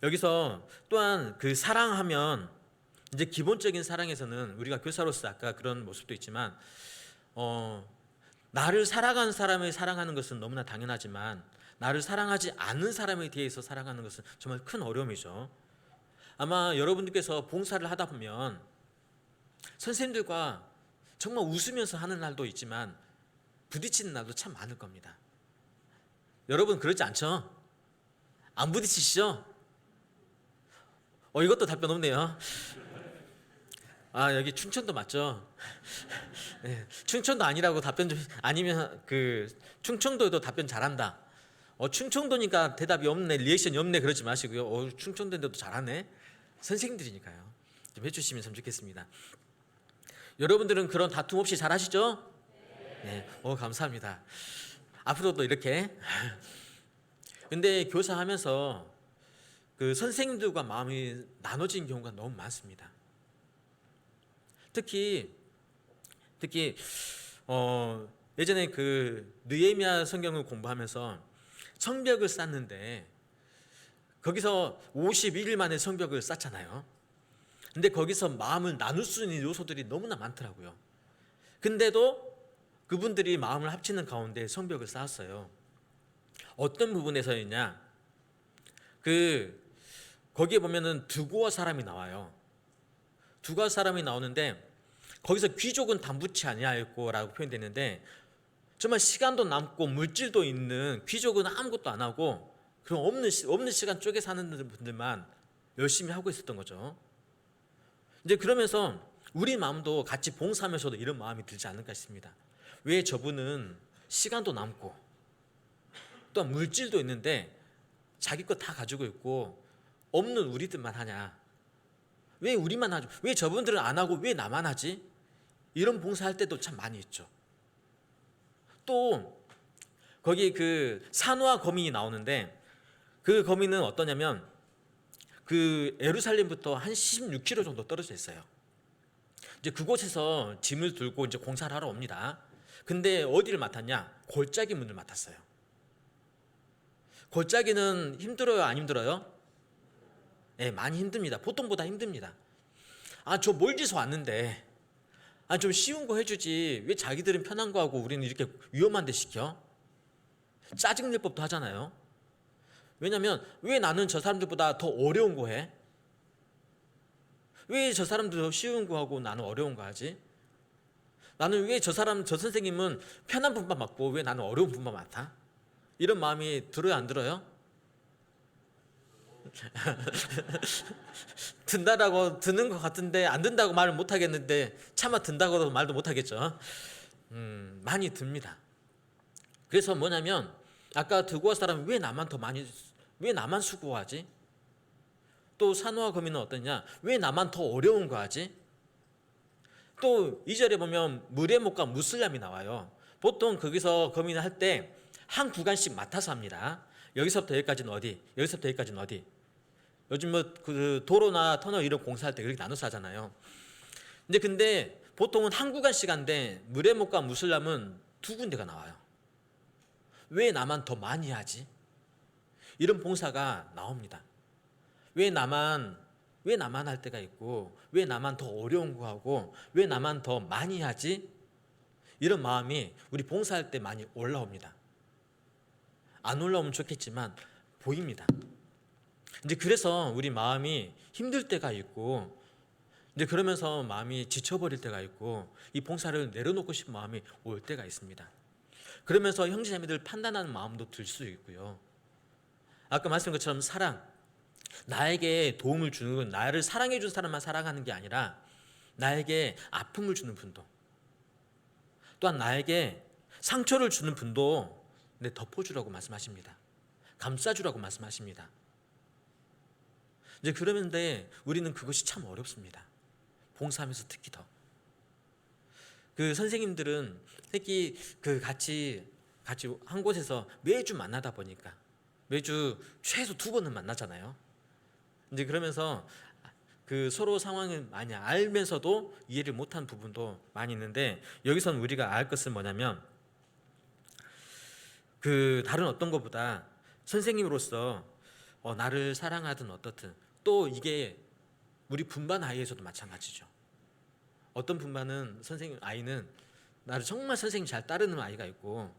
여기서 또한 사랑하면 이제 기본적인 사랑에서는 우리가 교사로서 아까 그런 모습도 있지만 나를 살아가는 사람을 사랑하는 것은 너무나 당연하지만 나를 사랑하지 않는 사람에 대해서 사랑하는 것은 정말 큰 어려움이죠. 아마 여러분들께서 봉사를 하다 보면 선생님들과 정말 웃으면서 하는 날도 있지만 부딪히는 날도 참 많을 겁니다. 여러분 그렇지 않죠? 안 부딪히시죠? 이것도 답변 없네요. 여기 충청도 맞죠? 네, 충청도 아니라고 답변 좀, 아니면 충청도에도 답변 잘한다. 충청도니까 대답이 없네, 리액션이 없네, 그러지 마시고요. 충청도인데도 잘하네. 선생님들이니까요. 좀 해주시면 참 좋겠습니다. 여러분들은 그런 다툼 없이 잘 하시죠? 네. 감사합니다. 앞으로도 이렇게. 근데 교사하면서 그 선생님들과 마음이 나눠진 경우가 너무 많습니다. 특히 예전에 그 느헤미야 성경을 공부하면서 성벽을 쌓는데 거기서 52일 만에 성벽을 쌓잖아요. 근데 거기서 마음을 나눌 수 있는 요소들이 너무나 많더라고요. 근데도 그분들이 마음을 합치는 가운데 성벽을 쌓았어요. 어떤 부분에서였냐? 거기에 보면은 두고와 사람이 나와요. 두고와 사람이 나오는데 거기서 귀족은 담부치 아니하였고라고 표현되는데 정말 시간도 남고 물질도 있는 귀족은 아무것도 안 하고 그럼 없는 시간 쪽에 사는 분들만 열심히 하고 있었던 거죠. 이제 그러면서 우리 마음도 같이 봉사하면서도 이런 마음이 들지 않을까 싶습니다. 왜 저분은 시간도 남고 또한 물질도 있는데 자기 거 다 가지고 있고 없는 우리들만 하냐? 왜 우리만 하죠? 왜 저분들은 안 하고 왜 나만 하지? 이런 봉사할 때도 참 많이 있죠. 또 거기 산후와 거민이 나오는데 그 거민은 어떠냐면 예루살렘부터 한 16km 정도 떨어져 있어요. 이제 그곳에서 짐을 들고 이제 공사를 하러 옵니다. 근데 어디를 맡았냐? 골짜기 문을 맡았어요. 골짜기는 힘들어요, 안 힘들어요? 네, 많이 힘듭니다. 보통보다 힘듭니다. 저 멀리서 왔는데 좀 쉬운 거 해주지 왜 자기들은 편한 거 하고 우리는 이렇게 위험한 데 시켜? 짜증낼 법도 하잖아요. 왜냐면 왜 나는 저 사람들보다 더 어려운 거 해? 왜 저 사람들 더 쉬운 거 하고 나는 어려운 거 하지? 나는 왜 저 선생님은 편한 분만 맡고 왜 나는 어려운 분만 맡아? 이런 마음이 들어요, 안 들어요? 든다라고 드는 것 같은데 안 든다고 말을 못 하겠는데 차마 든다고도 말도 못 하겠죠. 많이 듭니다. 그래서 뭐냐면 아까 드고아 사람이 왜 나만 수고하지? 또 산후와 거민은 어떠냐? 왜 나만 더 어려운 거 하지? 또 2절에 보면 무레목과 무슬람이 나와요. 보통 거기서 거민을 할 때 한 구간씩 맡아서 합니다. 여기서부터 여기까지는 어디? 여기서부터 여기까지는 어디? 요즘 도로나 터널 이런 공사할 때 그렇게 나눠서 하잖아요. 근데 보통은 한 구간씩 한데 무레목과 무슬람은 두 군데가 나와요. 왜 나만 더 많이 하지? 이런 봉사가 나옵니다. 왜 나만 할 때가 있고 왜 나만 더 어려운 거 하고 왜 나만 더 많이 하지? 이런 마음이 우리 봉사할 때 많이 올라옵니다. 안 올라오면 좋겠지만 보입니다. 이제 그래서 우리 마음이 힘들 때가 있고 이제 그러면서 마음이 지쳐버릴 때가 있고 이 봉사를 내려놓고 싶은 마음이 올 때가 있습니다. 그러면서 형제자매들 판단하는 마음도 들 수 있고요. 아까 말씀드린 것처럼 사랑, 나에게 도움을 주는 나를 사랑해 준 사람만 사랑하는 게 아니라 나에게 아픔을 주는 분도 또한 나에게 상처를 주는 분도 덮어주라고 말씀하십니다. 감싸주라고 말씀하십니다. 이제 그러는데 우리는 그것이 참 어렵습니다. 봉사하면서 특히 더. 선생님들은 특히 같이 한 곳에서 매주 만나다 보니까 매주 최소 2번은 만나잖아요. 이제 그러면서 서로 상황을 많이 알면서도 이해를 못한 부분도 많이 있는데 여기서는 우리가 알 것은 뭐냐면 다른 어떤 것보다 선생님으로서 나를 사랑하든 어떻든 또 이게 우리 분반 아이에서도 마찬가지죠. 어떤 분반은 아이는 나를 정말 선생님 잘 따르는 아이가 있고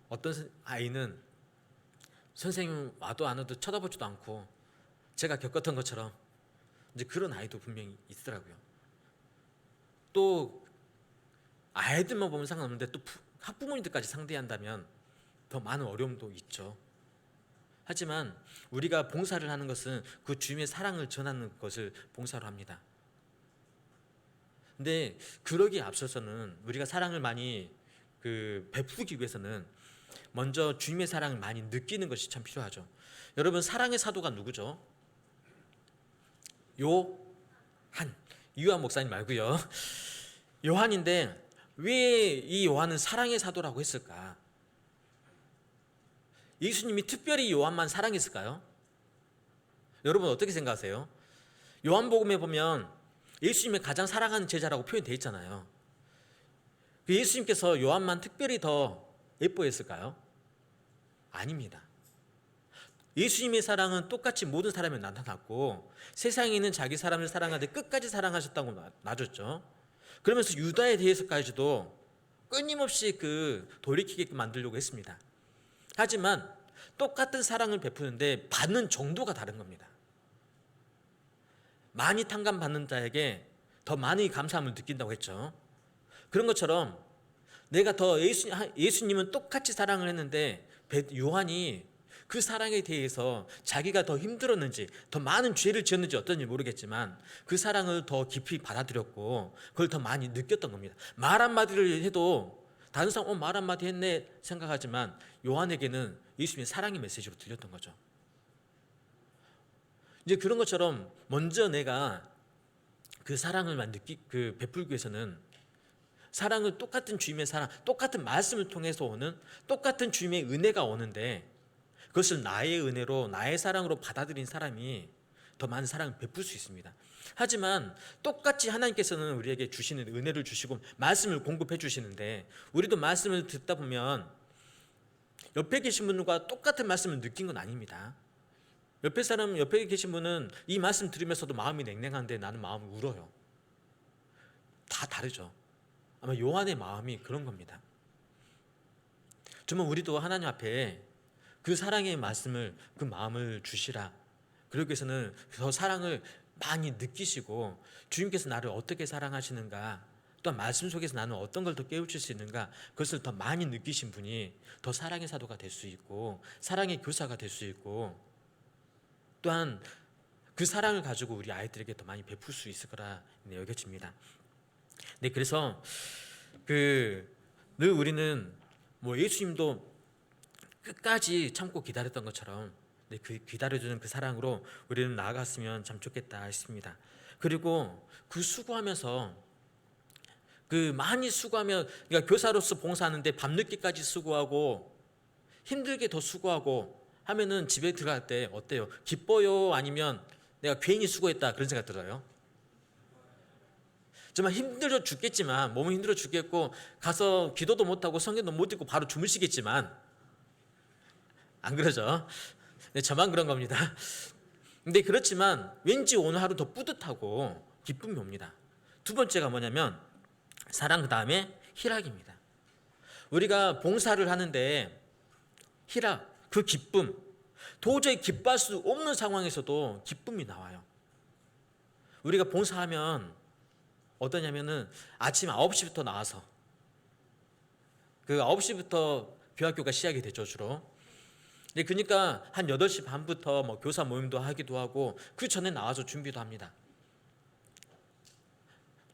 어떤 아이는 선생님 와도 안 와도 쳐다보지도 않고 제가 겪었던 것처럼 이제 그런 아이도 분명히 있더라고요. 또 아이들만 보면 상관없는데 또 학부모님들까지 상대한다면 더 많은 어려움도 있죠. 하지만 우리가 봉사를 하는 것은 그 주님의 사랑을 전하는 것을 봉사로 합니다. 근데 그러기에 앞서서는 우리가 사랑을 많이 베푸기 위해서는 먼저 주님의 사랑을 많이 느끼는 것이 참 필요하죠. 여러분, 사랑의 사도가 누구죠? 요한 목사님 말고요. 요한인데 왜 이 요한은 사랑의 사도라고 했을까? 예수님이 특별히 요한만 사랑했을까요? 여러분 어떻게 생각하세요? 요한복음에 보면 예수님의 가장 사랑하는 제자라고 표현되어 있잖아요. 예수님께서 요한만 특별히 더 예뻐했을까요? 아닙니다. 예수님의 사랑은 똑같이 모든 사람에 나타났고 세상에 있는 자기 사람을 사랑하되 끝까지 사랑하셨다고 놔줬죠. 그러면서 유다에 대해서까지도 끊임없이 돌이키게끔 만들려고 했습니다. 하지만 똑같은 사랑을 베푸는데 받는 정도가 다른 겁니다. 많이 탕감받는 자에게 더 많이 감사함을 느낀다고 했죠. 그런 것처럼 내가 더 예수님은 똑같이 사랑을 했는데 요한이 그 사랑에 대해서 자기가 더 힘들었는지 더 많은 죄를 지었는지 어떤지 모르겠지만 그 사랑을 더 깊이 받아들였고 그걸 더 많이 느꼈던 겁니다. 말 한마디를 해도 다른 사람 말 한마디 했네 생각하지만 요한에게는 예수님의 사랑의 메시지로 들렸던 거죠. 이제 그런 것처럼 먼저 내가 그 사랑을 베풀기 위해서는 사랑을 똑같은 주님의 사랑, 똑같은 말씀을 통해서 오는 똑같은 주님의 은혜가 오는데 그것을 나의 은혜로 나의 사랑으로 받아들인 사람이 더 많은 사랑을 베풀 수 있습니다. 하지만 똑같이 하나님께서는 우리에게 주시는 은혜를 주시고 말씀을 공급해 주시는데 우리도 말씀을 듣다 보면 옆에 계신 분과 똑같은 말씀을 느낀 건 아닙니다. 옆에 계신 분은 이 말씀 들으면서도 마음이 냉랭한데 나는 마음이 울어요. 다 다르죠. 아마 요한의 마음이 그런 겁니다. 정말 우리도 하나님 앞에 그 사랑의 말씀을 그 마음을 주시라. 그러기 위해서는 더 사랑을 많이 느끼시고 주님께서 나를 어떻게 사랑하시는가 또한 말씀 속에서 나는 어떤 걸 더 깨우칠 수 있는가 그것을 더 많이 느끼신 분이 더 사랑의 사도가 될 수 있고 사랑의 교사가 될 수 있고 또한 그 사랑을 가지고 우리 아이들에게 더 많이 베풀 수 있을 거라 여겨집니다. 네, 그래서 늘 우리는 예수님도 끝까지 참고 기다렸던 것처럼 그 기다려주는 그 사랑으로 우리는 나아갔으면 참 좋겠다 싶습니다. 그리고 수고하면서 많이 수고하면 그러니까 교사로서 봉사하는데 밤늦게까지 수고하고 힘들게 더 수고하고 하면은 집에 들어갈 때 어때요? 기뻐요? 아니면 내가 괜히 수고했다 그런 생각 들어요? 정말 힘들어 죽겠지만 몸은 힘들어 죽겠고 가서 기도도 못하고 성경도 못 읽고 바로 주무시겠지만 안 그러죠? 네, 저만 그런 겁니다. 근데 그렇지만 왠지 오늘 하루 더 뿌듯하고 기쁨이 옵니다. 두 번째가 뭐냐면 사랑 그 다음에 희락입니다. 우리가 봉사를 하는데 희락, 그 기쁨 도저히 기뻐할 수 없는 상황에서도 기쁨이 나와요. 우리가 봉사하면 어떠냐면은 아침 9시부터 나와서 9시부터 교학교가 시작이 되죠 주로. 그러니까 한 8시 반부터 교사 모임도 하기도 하고 그 전에 나와서 준비도 합니다.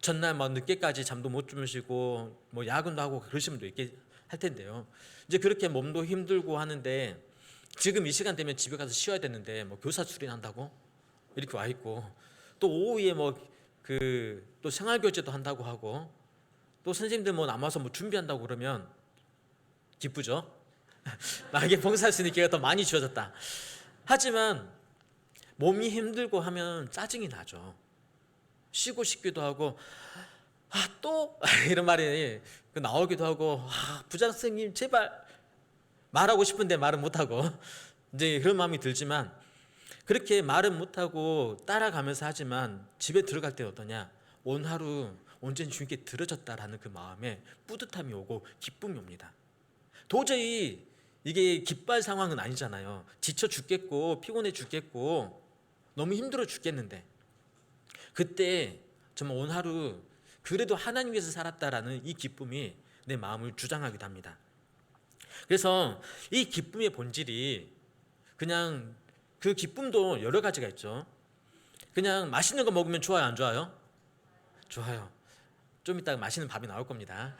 전날 늦게까지 잠도 못 주무시고 야근도 하고 그러시면 또 있게 할 텐데요. 이제 그렇게 몸도 힘들고 하는데 지금 이 시간 되면 집에 가서 쉬어야 되는데 교사 수련한다고 이렇게 와 있고 또 오후에 또 생활교제도 한다고 하고 또 선생님들 남아서 준비한다고 그러면 기쁘죠? 나에게 봉사할 수 있는 기회가 더 많이 주어졌다. 하지만 몸이 힘들고 하면 짜증이 나죠. 쉬고 싶기도 하고 또 이런 말이 나오기도 하고 부장 선생님 제발 말하고 싶은데 말은 못하고 이제 그런 마음이 들지만 그렇게 말은 못하고 따라가면서 하지만 집에 들어갈 때 어떠냐? 오늘 하루 온전히 주님께 들어졌다라는 그 마음에 뿌듯함이 오고 기쁨이 옵니다. 도저히 이게 기뻐할 상황은 아니잖아요. 지쳐 죽겠고 피곤해 죽겠고 너무 힘들어 죽겠는데, 그때 정말 오늘 하루 그래도 하나님 위해서 살았다라는 이 기쁨이 내 마음을 주장하기도 합니다. 그래서 이 기쁨의 본질이, 그냥 그 기쁨도 여러 가지가 있죠. 그냥 맛있는 거 먹으면 좋아요, 안 좋아요? 좋아요. 좀 이따가 맛있는 밥이 나올 겁니다.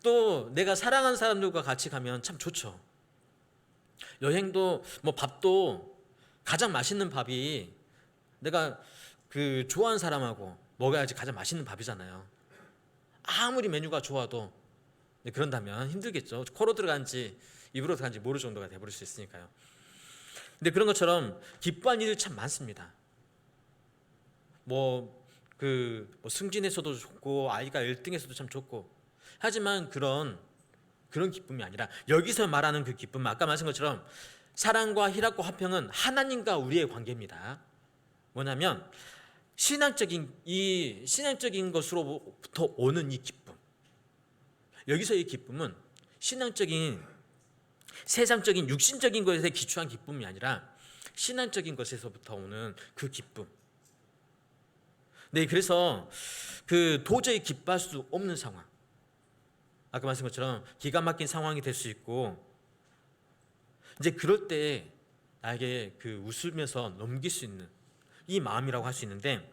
또 내가 사랑하는 사람들과 같이 가면 참 좋죠. 여행도 뭐 밥도 가장 맛있는 밥이 내가 그 좋아하는 사람하고 먹어야지 가장 맛있는 밥이잖아요. 아무리 메뉴가 좋아도 그런다면 힘들겠죠. 코로 들어간지 입으로 들어간지 모를 정도가 돼버릴 수 있으니까요. 근데 그런 것처럼 기뻐할 일이 참 많습니다. 뭐 승진에서도 좋고 아이가 1등에서도 참 좋고, 하지만 그런 기쁨이 아니라 여기서 말하는 그 기쁨은 아까 말씀한 것처럼 사랑과 희락과 화평은 하나님과 우리의 관계입니다. 뭐냐면 신앙적인 것으로부터 오는 이 기쁨, 여기서 이 기쁨은 신앙적인 세상적인 육신적인 것에 기초한 기쁨이 아니라 신앙적인 것에서부터 오는 그 기쁨. 네, 그래서 도저히 기뻐할 수 없는 상황, 아까 말씀한 것처럼 기가 막힌 상황이 될 수 있고, 이제 그럴 때 나에게 웃으면서 넘길 수 있는 이 마음이라고 할 수 있는데,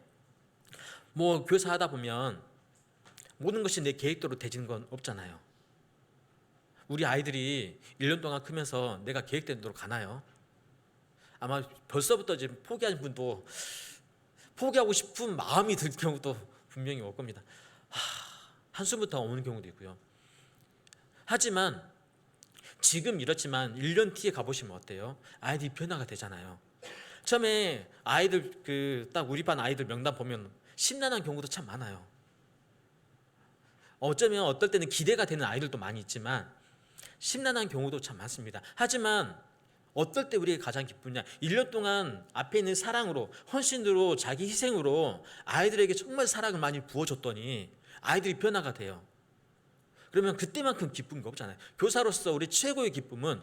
뭐 교사하다 보면 모든 것이 내 계획대로 되지는 건 없잖아요. 우리 아이들이 1년 동안 크면서 내가 계획된 대로 가나요? 아마 벌써부터 지금 포기하는 분도, 포기하고 싶은 마음이 들 경우도 분명히 올 겁니다. 한숨부터 오는 경우도 있고요. 하지만 지금 이렇지만 1년 뒤에 가보시면 어때요? 아이들이 변화가 되잖아요. 처음에 아이들 딱 우리 반 아이들 명단 보면 심란한 경우도 참 많아요. 어쩌면 어떨 때는 기대가 되는 아이들도 많이 있지만 심란한 경우도 참 많습니다. 하지만 어떨 때 우리가 가장 기쁘냐? 1년 동안 앞에 있는 사랑으로, 헌신으로, 자기 희생으로 아이들에게 정말 사랑을 많이 부어줬더니 아이들이 변화가 돼요. 그러면 그때만큼 기쁜 게 없잖아요. 교사로서 우리 최고의 기쁨은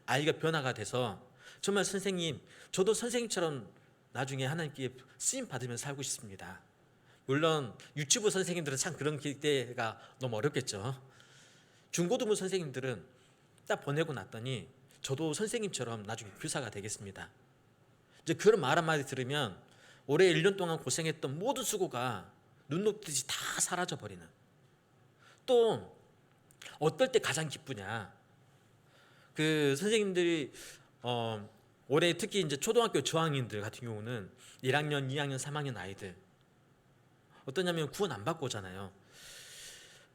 아이가 변화가 돼서 정말 선생님, 저도 선생님처럼 나중에 하나님께 쓰임 받으면 살고 싶습니다. 물론 유치부 선생님들은 참 그런 기대가 너무 어렵겠죠. 중고등부 선생님들은 딱 보내고 났더니 저도 선생님처럼 나중에 교사가 되겠습니다. 이제 그런 말 한마디 들으면 올해 1년 동안 고생했던 모든 수고가 눈 녹듯이 다 사라져 버리는. 또 어떨 때 가장 기쁘냐? 선생님들이 올해 특히 이제 초등학교 저학년들 같은 경우는 1학년, 2학년, 3학년 아이들 어떠냐면 구원 안 받고 오잖아요.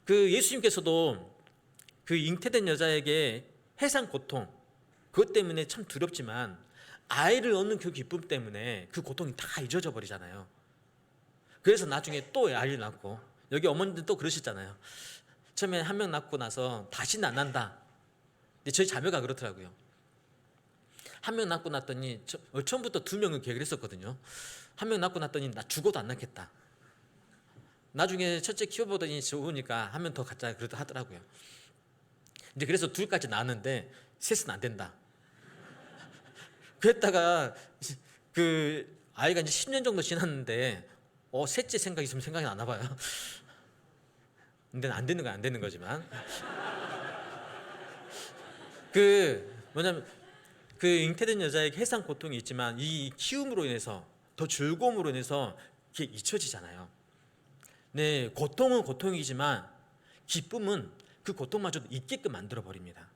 예수님께서도 잉태된 여자에게 해산 고통, 그것 때문에 참 두렵지만 아이를 얻는 그 기쁨 때문에 그 고통이 다 잊어져 버리잖아요. 그래서 나중에 또 아이를 낳고, 여기 어머니들 또 그러시잖아요. 처음에 한 명 낳고 나서 다시는 안 난다. 근데 저희 자매가 그렇더라고요. 한 명 낳고 났더니 처음부터 2명을 계획을 했었거든요. 한 명 낳고 났더니 나 죽어도 안 낳겠다. 나중에 첫째 키워보더니 좋으니까 한 명 더 갖자 그러다 하더라고요. 이제 그래서 둘까지 낳았는데 셋은 안 된다. 그랬다가 아이가 이제 10년 정도 지났는데 셋째 생각이 있으면 생각이 나나 봐요. 근데 안 되는 건 안 되는 거지만 뭐냐면 잉태된 여자에게 해상 고통이 있지만 이 키움으로 인해서 더 즐거움으로 인해서 이게 잊혀지잖아요. 네, 고통은 고통이지만 기쁨은 그 고통마저도 잊게끔 만들어 버립니다.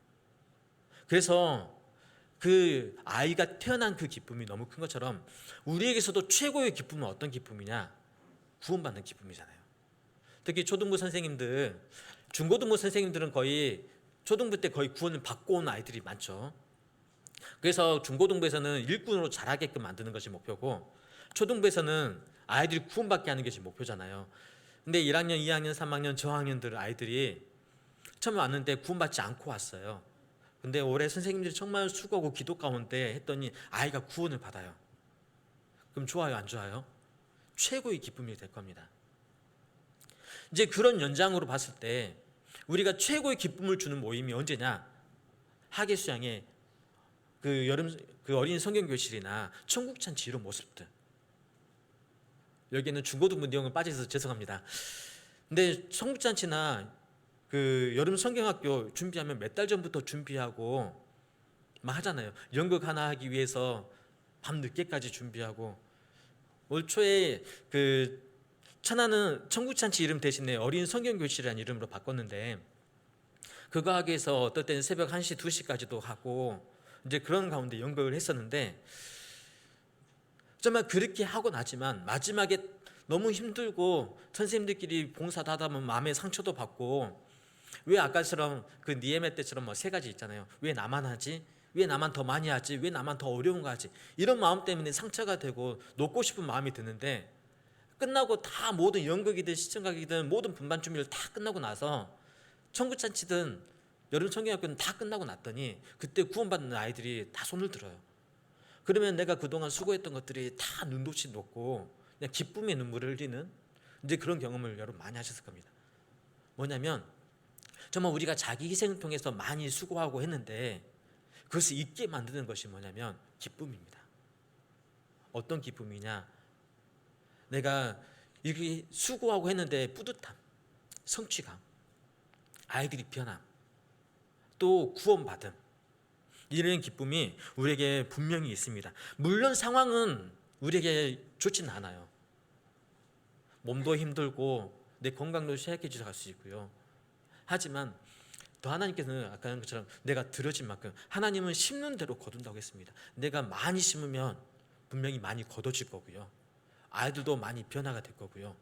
그래서 아이가 태어난 그 기쁨이 너무 큰 것처럼 우리에게서도 최고의 기쁨은 어떤 기쁨이냐? 구원받는 기쁨이잖아요. 특히 초등부 선생님들, 중고등부 선생님들은 거의 초등부 때 거의 구원을 받고 온 아이들이 많죠. 그래서 중고등부에서는 일꾼으로 자라게끔 만드는 것이 목표고, 초등부에서는 아이들이 구원받게 하는 것이 목표잖아요. 근데 1학년, 2학년, 3학년 저학년들 아이들이 처음에 왔는데 구원받지 않고 왔어요. 근데 올해 선생님들이 정말 수고하고 기도 가운데 했더니 아이가 구원을 받아요. 그럼 좋아요, 안 좋아요? 최고의 기쁨이 될 겁니다. 이제 그런 연장으로 봤을 때 우리가 최고의 기쁨을 주는 모임이 언제냐? 학예 수양의 그 여름 그 어린이 성경 교실이나 천국 잔치 이런 모습들. 여기에는 중고등부 내용은 빠져서 죄송합니다. 근데 천국 잔치나 그 여름 성경학교 준비하면 몇 달 전부터 준비하고 막 하잖아요. 연극 하나 하기 위해서 밤 늦게까지 준비하고, 올 초에 그 천안은 천국잔치 이름 대신에 어린 성경교실이라는 이름으로 바꿨는데, 그거 하기 위해서 어떨 때는 새벽 1시, 2시까지도 하고 이제 그런 가운데 연극을 했었는데, 정말 그렇게 하고 나지만 마지막에 너무 힘들고 선생님들끼리 봉사도 하다 보면 마음의 상처도 받고, 왜 아까처럼 그 니에메 때처럼 뭐 3가지 있잖아요. 왜 나만 하지? 왜 나만 더 많이 하지? 왜 나만 더 어려운 거 하지? 이런 마음 때문에 상처가 되고 놓고 싶은 마음이 드는데, 끝나고 다 모든 연극이든 시청각이든 모든 분반 준비를 다 끝나고 나서 천국잔치든 여름 성경학교는 다 끝나고 났더니 그때 구원받는 아이들이 다 손을 들어요. 그러면 내가 그동안 수고했던 것들이 다 눈도치 녹고 그냥 기쁨의 눈물을 흘리는 이제 그런 경험을 여러분 많이 하셨을 겁니다. 뭐냐면 정말 우리가 자기 희생을 통해서 많이 수고하고 했는데 그것을 잊게 만드는 것이 뭐냐면 기쁨입니다. 어떤 기쁨이냐? 내가 이렇게 수고하고 했는데 뿌듯함, 성취감, 아이들이 변함, 또 구원받음, 이런 기쁨이 우리에게 분명히 있습니다. 물론 상황은 우리에게 좋지는 않아요. 몸도 힘들고 내 건강도 쇠약해져 갈 수 있고요. 하지만 또 하나님께서는 아까 한 것처럼 내가 들어진 만큼, 하나님은 심는 대로 거둔다고 했습니다. 내가 많이 심으면 분명히 많이 거둬질 거고요. 아이들도 많이 변화가 될 거고요.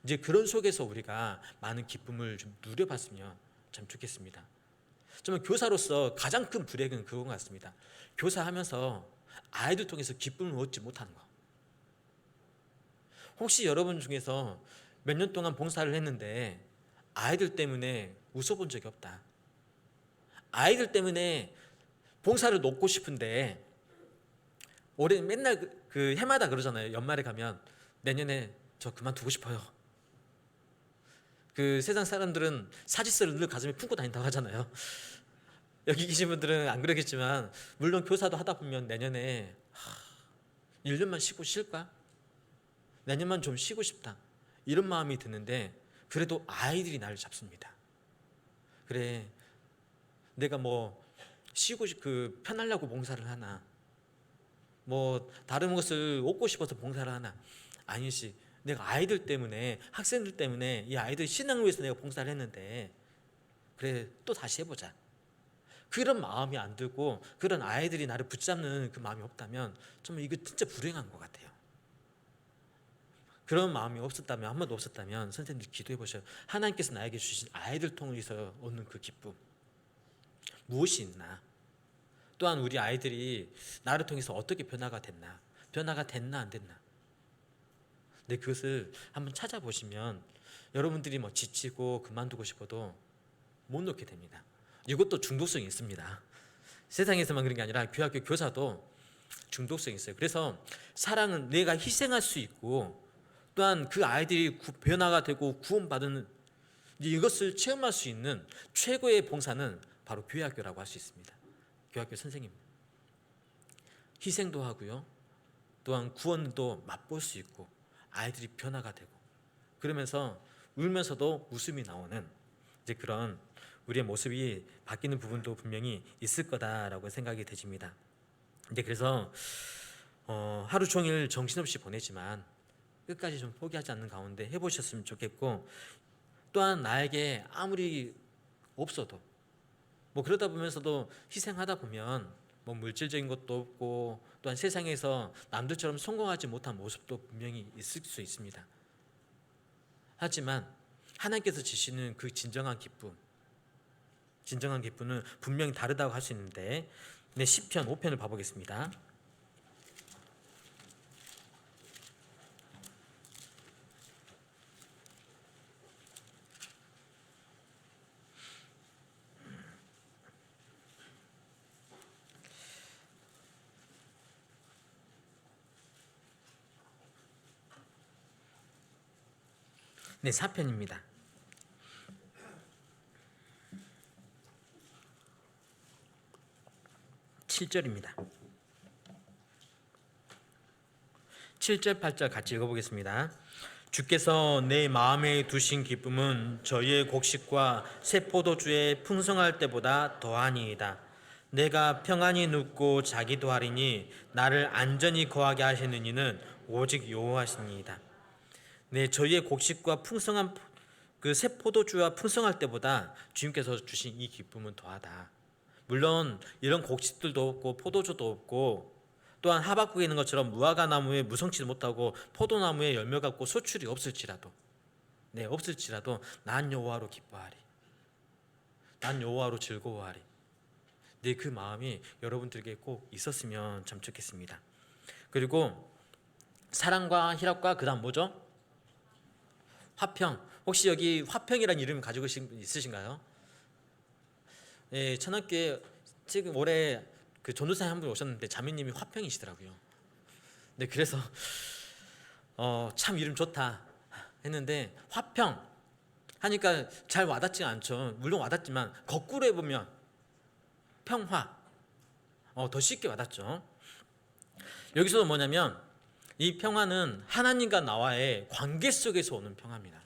이제 그런 속에서 우리가 많은 기쁨을 좀 누려봤으면 참 좋겠습니다. 정말 교사로서 가장 큰 불행은 그건 같습니다. 교사하면서 아이들 통해서 기쁨을 얻지 못하는 거. 혹시 여러분 중에서 몇 년 동안 봉사를 했는데 아이들 때문에 웃어본 적이 없다. 아이들 때문에 봉사를 놓고 싶은데 올해 맨날 그 해마다 그러잖아요. 연말에 가면 내년에 저 그만두고 싶어요. 그 세상 사람들은 사직서를 늘 가슴에 품고 다닌다고 하잖아요. 여기 계신 분들은 안 그러겠지만 물론 교사도 하다 보면 내년에 1년만 쉬고 쉴까? 내년만 좀 쉬고 싶다. 이런 마음이 드는데 그래도 아이들이 나를 잡습니다. 그래, 내가 뭐 쉬고 그 편하려고 봉사를 하나, 뭐 다른 것을 얻고 싶어서 봉사를 하나, 아니지. 내가 아이들 때문에, 학생들 때문에 이 아이들 신앙을 위해서 내가 봉사를 했는데 그래 또 다시 해보자. 그런 마음이 안 들고 그런 아이들이 나를 붙잡는 그 마음이 없다면 정말 이거 진짜 불행한 것 같아요. 그런 마음이 없었다면, 한 번도 없었다면 선생님들 기도해 보셔요. 하나님께서 나에게 주신 아이들 통해서 얻는 그 기쁨 무엇이 있나? 또한 우리 아이들이 나를 통해서 어떻게 변화가 됐나 안 됐나? 근데 그것을 한번 찾아보시면 여러분들이 뭐 지치고 그만두고 싶어도 못 놓게 됩니다. 이것도 중독성이 있습니다. 세상에서만 그런 게 아니라 교학교 교사도 중독성이 있어요. 그래서 사랑은 내가 희생할 수 있고 또한 그 아이들이 변화가 되고 구원받은 이것을 체험할 수 있는 최고의 봉사는 바로 교회학교라고 할 수 있습니다. 교학교 선생님 희생도 하고요, 또한 구원도 맛볼 수 있고 아이들이 변화가 되고 그러면서 울면서도 웃음이 나오는 이제 그런 우리의 모습이 바뀌는 부분도 분명히 있을 거다라고 생각이 되집니다. 근데 그래서 하루 종일 정신없이 보내지만 끝까지 좀 포기하지 않는 가운데 해보셨으면 좋겠고, 또한 나에게 아무리 없어도 뭐 그러다 보면서도 희생하다 보면 뭐 물질적인 것도 없고 또한 세상에서 남들처럼 성공하지 못한 모습도 분명히 있을 수 있습니다. 하지만 하나님께서 주시는 그 진정한 기쁨은 분명히 다르다고 할 수 있는데, 네, 시편 5편을 봐보겠습니다. 네, 4편입니다. 7절입니다. 7절 8절 같이 읽어보겠습니다. 주께서 내 마음에 두신 기쁨은 저희의 곡식과 새 포도주에 풍성할 때보다 더하니이다. 내가 평안히 눕고 자기도 하리니 나를 안전히 거하게 하시는 이는 오직 여호와시니이다. 네, 저희의 곡식과 풍성한 그 새 포도주와 풍성할 때보다 주님께서 주신 이 기쁨은 더하다. 물론 이런 곡식들도 없고 포도주도 없고 또한 하박국에 있는 것처럼 무화과 나무에 무성치도 못하고 포도나무에 열매가 없고 소출이 없을지라도 없을지라도 난 여호와로 기뻐하리. 난 여호와로 즐거워하리. 네, 그 마음이 여러분들에게 꼭 있었으면 참 좋겠습니다. 그리고 사랑과 희락과 그다음 뭐죠? 화평. 혹시 여기 화평이라는 이름 가지고 계신 분 있으신가요? 예, 천안교회 지금 올해 그 전도사님 한 분 오셨는데 자매님이 화평이시더라고요. 네, 그래서 참 이름 좋다 했는데 화평 하니까 잘 와닿지 않죠. 물론 와닿지만 거꾸로 해보면 평화 더 쉽게 와닿죠. 여기서도 뭐냐면 이 평화는 하나님과 나와의 관계 속에서 오는 평화입니다.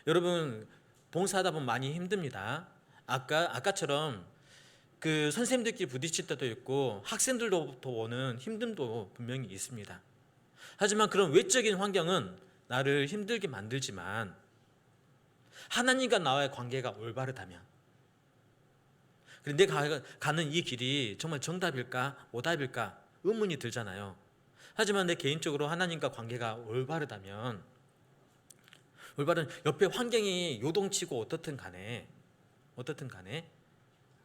여러분 봉사하다 보면 많이 힘듭니다. 아까처럼 그 선생님들끼리 부딪힐 때도 있고 학생들로부터 오는 힘듦도 분명히 있습니다. 하지만 그런 외적인 환경은 나를 힘들게 만들지만 하나님과 나와의 관계가 올바르다면, 그런데 내가 가는 이 길이 정말 정답일까 오답일까 의문이 들잖아요. 하지만 내 개인적으로 하나님과 관계가 올바르다면, 올바른 옆에 환경이 요동치고 어떻든 간에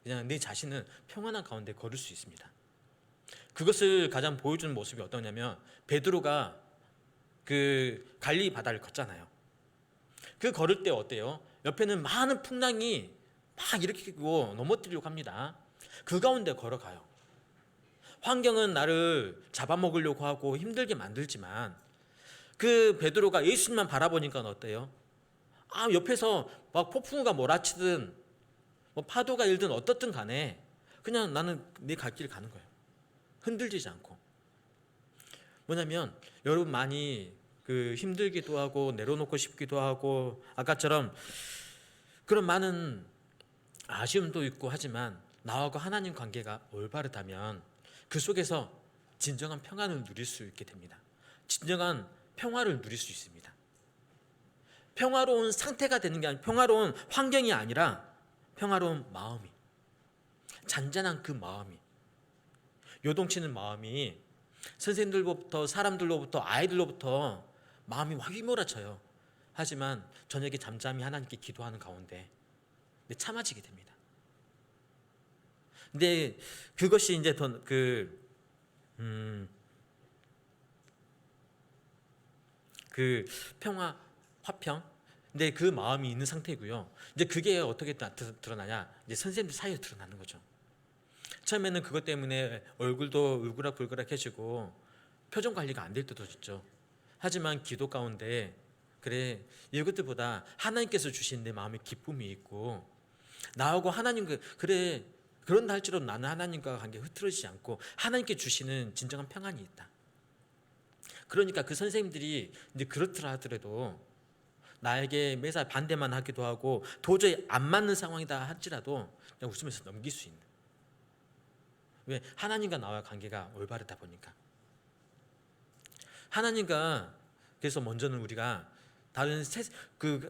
그냥 내 자신은 평안한 가운데 걸을 수 있습니다. 그것을 가장 보여주는 모습이 어떠냐면 베드로가 그 갈릴리 바다를 걷잖아요. 그 걸을 때 어때요? 옆에는 많은 풍랑이 막 일으키고 넘어뜨리려고 합니다. 그 가운데 걸어가요. 환경은 나를 잡아먹으려고 하고 힘들게 만들지만 그 베드로가 예수님만 바라보니까 어때요? 옆에서 막 폭풍우가 몰아치든 뭐 파도가 일든 어떻든 간에 그냥 나는 내 갈 길 가는 거예요. 흔들리지 않고. 뭐냐면 여러분 많이 그 힘들기도 하고 내려놓고 싶기도 하고 아까처럼 그런 많은 아쉬움도 있고 하지만 나하고 하나님 관계가 올바르다면 그 속에서 진정한 평안을 누릴 수 있게 됩니다. 진정한 평화를 누릴 수 있습니다. 평화로운 상태가 되는 게 아니라 평화로운 환경이 아니라 평화로운 마음이, 잔잔한 그 마음이, 요동치는 마음이 선생님들로부터 사람들로부터 아이들로부터 마음이 막 휘몰아쳐요. 하지만 저녁에 잠잠히 하나님께 기도하는 가운데 참아지게 됩니다. 근데 그것이 이제 그 평화, 화평. 근데 그 마음이 있는 상태고요. 이제 그게 어떻게 드러나냐? 이제 선생님들 사이에 드러나는 거죠. 처음에는 그것 때문에 얼굴도 울그락불그락해지고 표정 관리가 안 될 때도 있죠. 하지만 기도 가운데 그래 이것들보다 하나님께서 주신 내 마음에 기쁨이 있고 나하고 하나님 그래 그런다 할지라도 나는 하나님과 관계 흐트러지지 않고 하나님께 주시는 진정한 평안이 있다. 그러니까 그 선생님들이 이제 그렇더라 하더라도 나에게 매사 반대만 하기도 하고 도저히 안 맞는 상황이다 할지라도 그냥 웃으면서 넘길 수 있는. 왜? 하나님과 나와의 관계가 올바르다 보니까. 하나님과 그래서 먼저는 우리가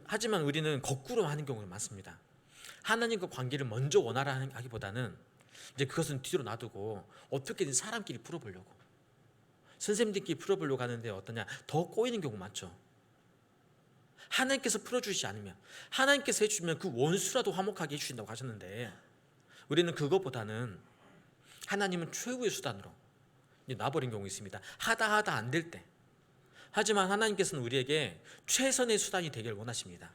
하지만 우리는 거꾸로 하는 경우가 많습니다. 하나님과 관계를 먼저 원하라 하기보다는 이제 그것은 뒤로 놔두고 어떻게든 사람끼리 풀어보려고 선생님들끼리 풀어보려고 하는데 어떠냐? 더 꼬이는 경우 많죠. 하나님께서 풀어주시지 않으면 하나님께서 해주시면 그 원수라도 화목하게 해주신다고 하셨는데 우리는 그것보다는 하나님은 최후의 수단으로 놔버린 경우 있습니다. 하다 안 될 때. 하지만 하나님께서는 우리에게 최선의 수단이 되길 원하십니다.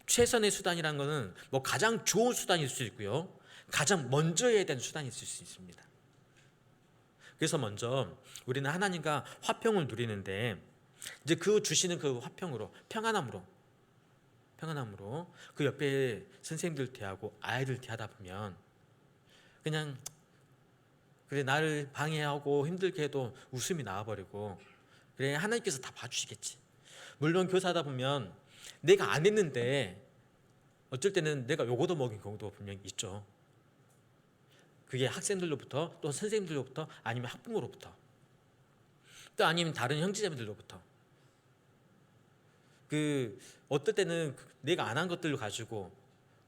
최선의 수단이라는 것은 뭐 가장 좋은 수단일 수 있고요. 가장 먼저 해야 되는 수단이 있을 수 있습니다. 그래서 먼저 우리는 하나님과 화평을 누리는데 이제 그 주시는 그 화평으로 평안함으로 그 옆에 선생님들 대하고 아이들 대하다 보면 그냥 그래 나를 방해하고 힘들게 해도 웃음이 나와버리고 그래 하나님께서 다 봐주시겠지. 물론 교사하다 보면 내가 안 했는데 어쩔 때는 내가 요거도 먹인 경우도 분명히 있죠. 그게 학생들로부터 또 선생님들로부터 아니면 학부모로부터 또 아니면 다른 형제자매들로부터 그 어떨 때는 내가 안 한 것들을 가지고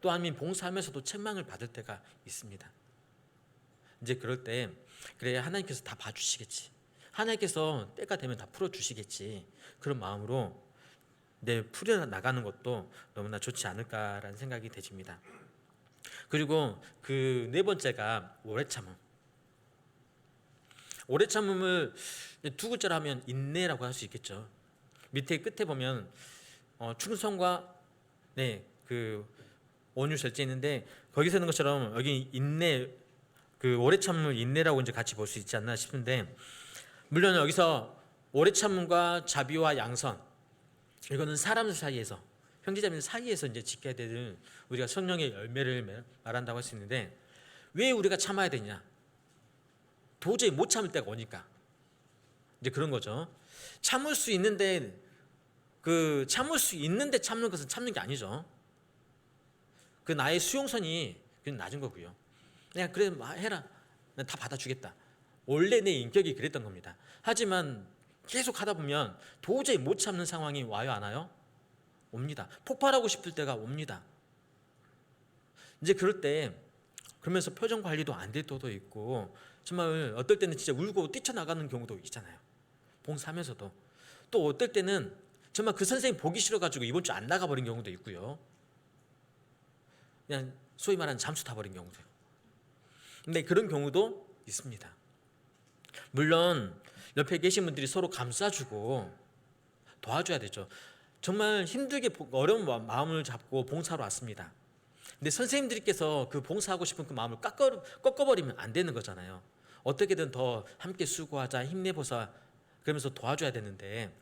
또 아니면 봉사하면서도 책망을 받을 때가 있습니다. 이제 그럴 때 그래 하나님께서 다 봐주시겠지. 하나님께서 때가 되면 다 풀어주시겠지. 그런 마음으로 풀어 나가는 것도 너무나 좋지 않을까라는 생각이 되집니다. 그리고 그 네 번째가 오래 참음. 오래 참음을 두 글자로 하면 인내라고 할 수 있겠죠. 밑에 끝에 보면 충성과 그 온유 절제 있는데 거기 쓰는 것처럼 여기 인내 그 오래 참음을 인내라고 이제 같이 볼 수 있지 않나 싶은데 물론 여기서 오래 참음과 자비와 양선 이거는 사람들 사이에서 형제자매들 사이에서 이제 지켜야 되는 우리가 성령의 열매를 말한다고 할 수 있는데 왜 우리가 참아야 되냐? 도저히 못 참을 때가 오니까 이제 그런 거죠. 참을 수 있는데 참는 것은 참는 게 아니죠. 그 나의 수용선이 그냥 낮은 거고요. 그냥 그래 해라. 난 다 받아주겠다. 원래 내 인격이 그랬던 겁니다. 하지만 계속 하다 보면 도저히 못 참는 상황이 와요, 안 와요? 옵니다. 폭발하고 싶을 때가 옵니다. 이제 그럴 때 그러면서 표정 관리도 안 될 때도 있고 정말 어떨 때는 진짜 울고 뛰쳐나가는 경우도 있잖아요. 봉사하면서도 또 어떨 때는 정말 그 선생님 보기 싫어가지고 이번 주 안 나가버린 경우도 있고요. 그냥 소위 말하는 잠수 타버린 경우도요. 근데 그런 경우도 있습니다. 물론 옆에 계신 분들이 서로 감싸주고 도와줘야 되죠. 정말 힘들게 어려운 마음을 잡고 봉사로 왔습니다. 근데 선생님들께서 그 봉사하고 싶은 그 마음을 꺾어버리면 안 되는 거잖아요. 어떻게든 더 함께 수고하자, 힘내보자 그러면서 도와줘야 되는데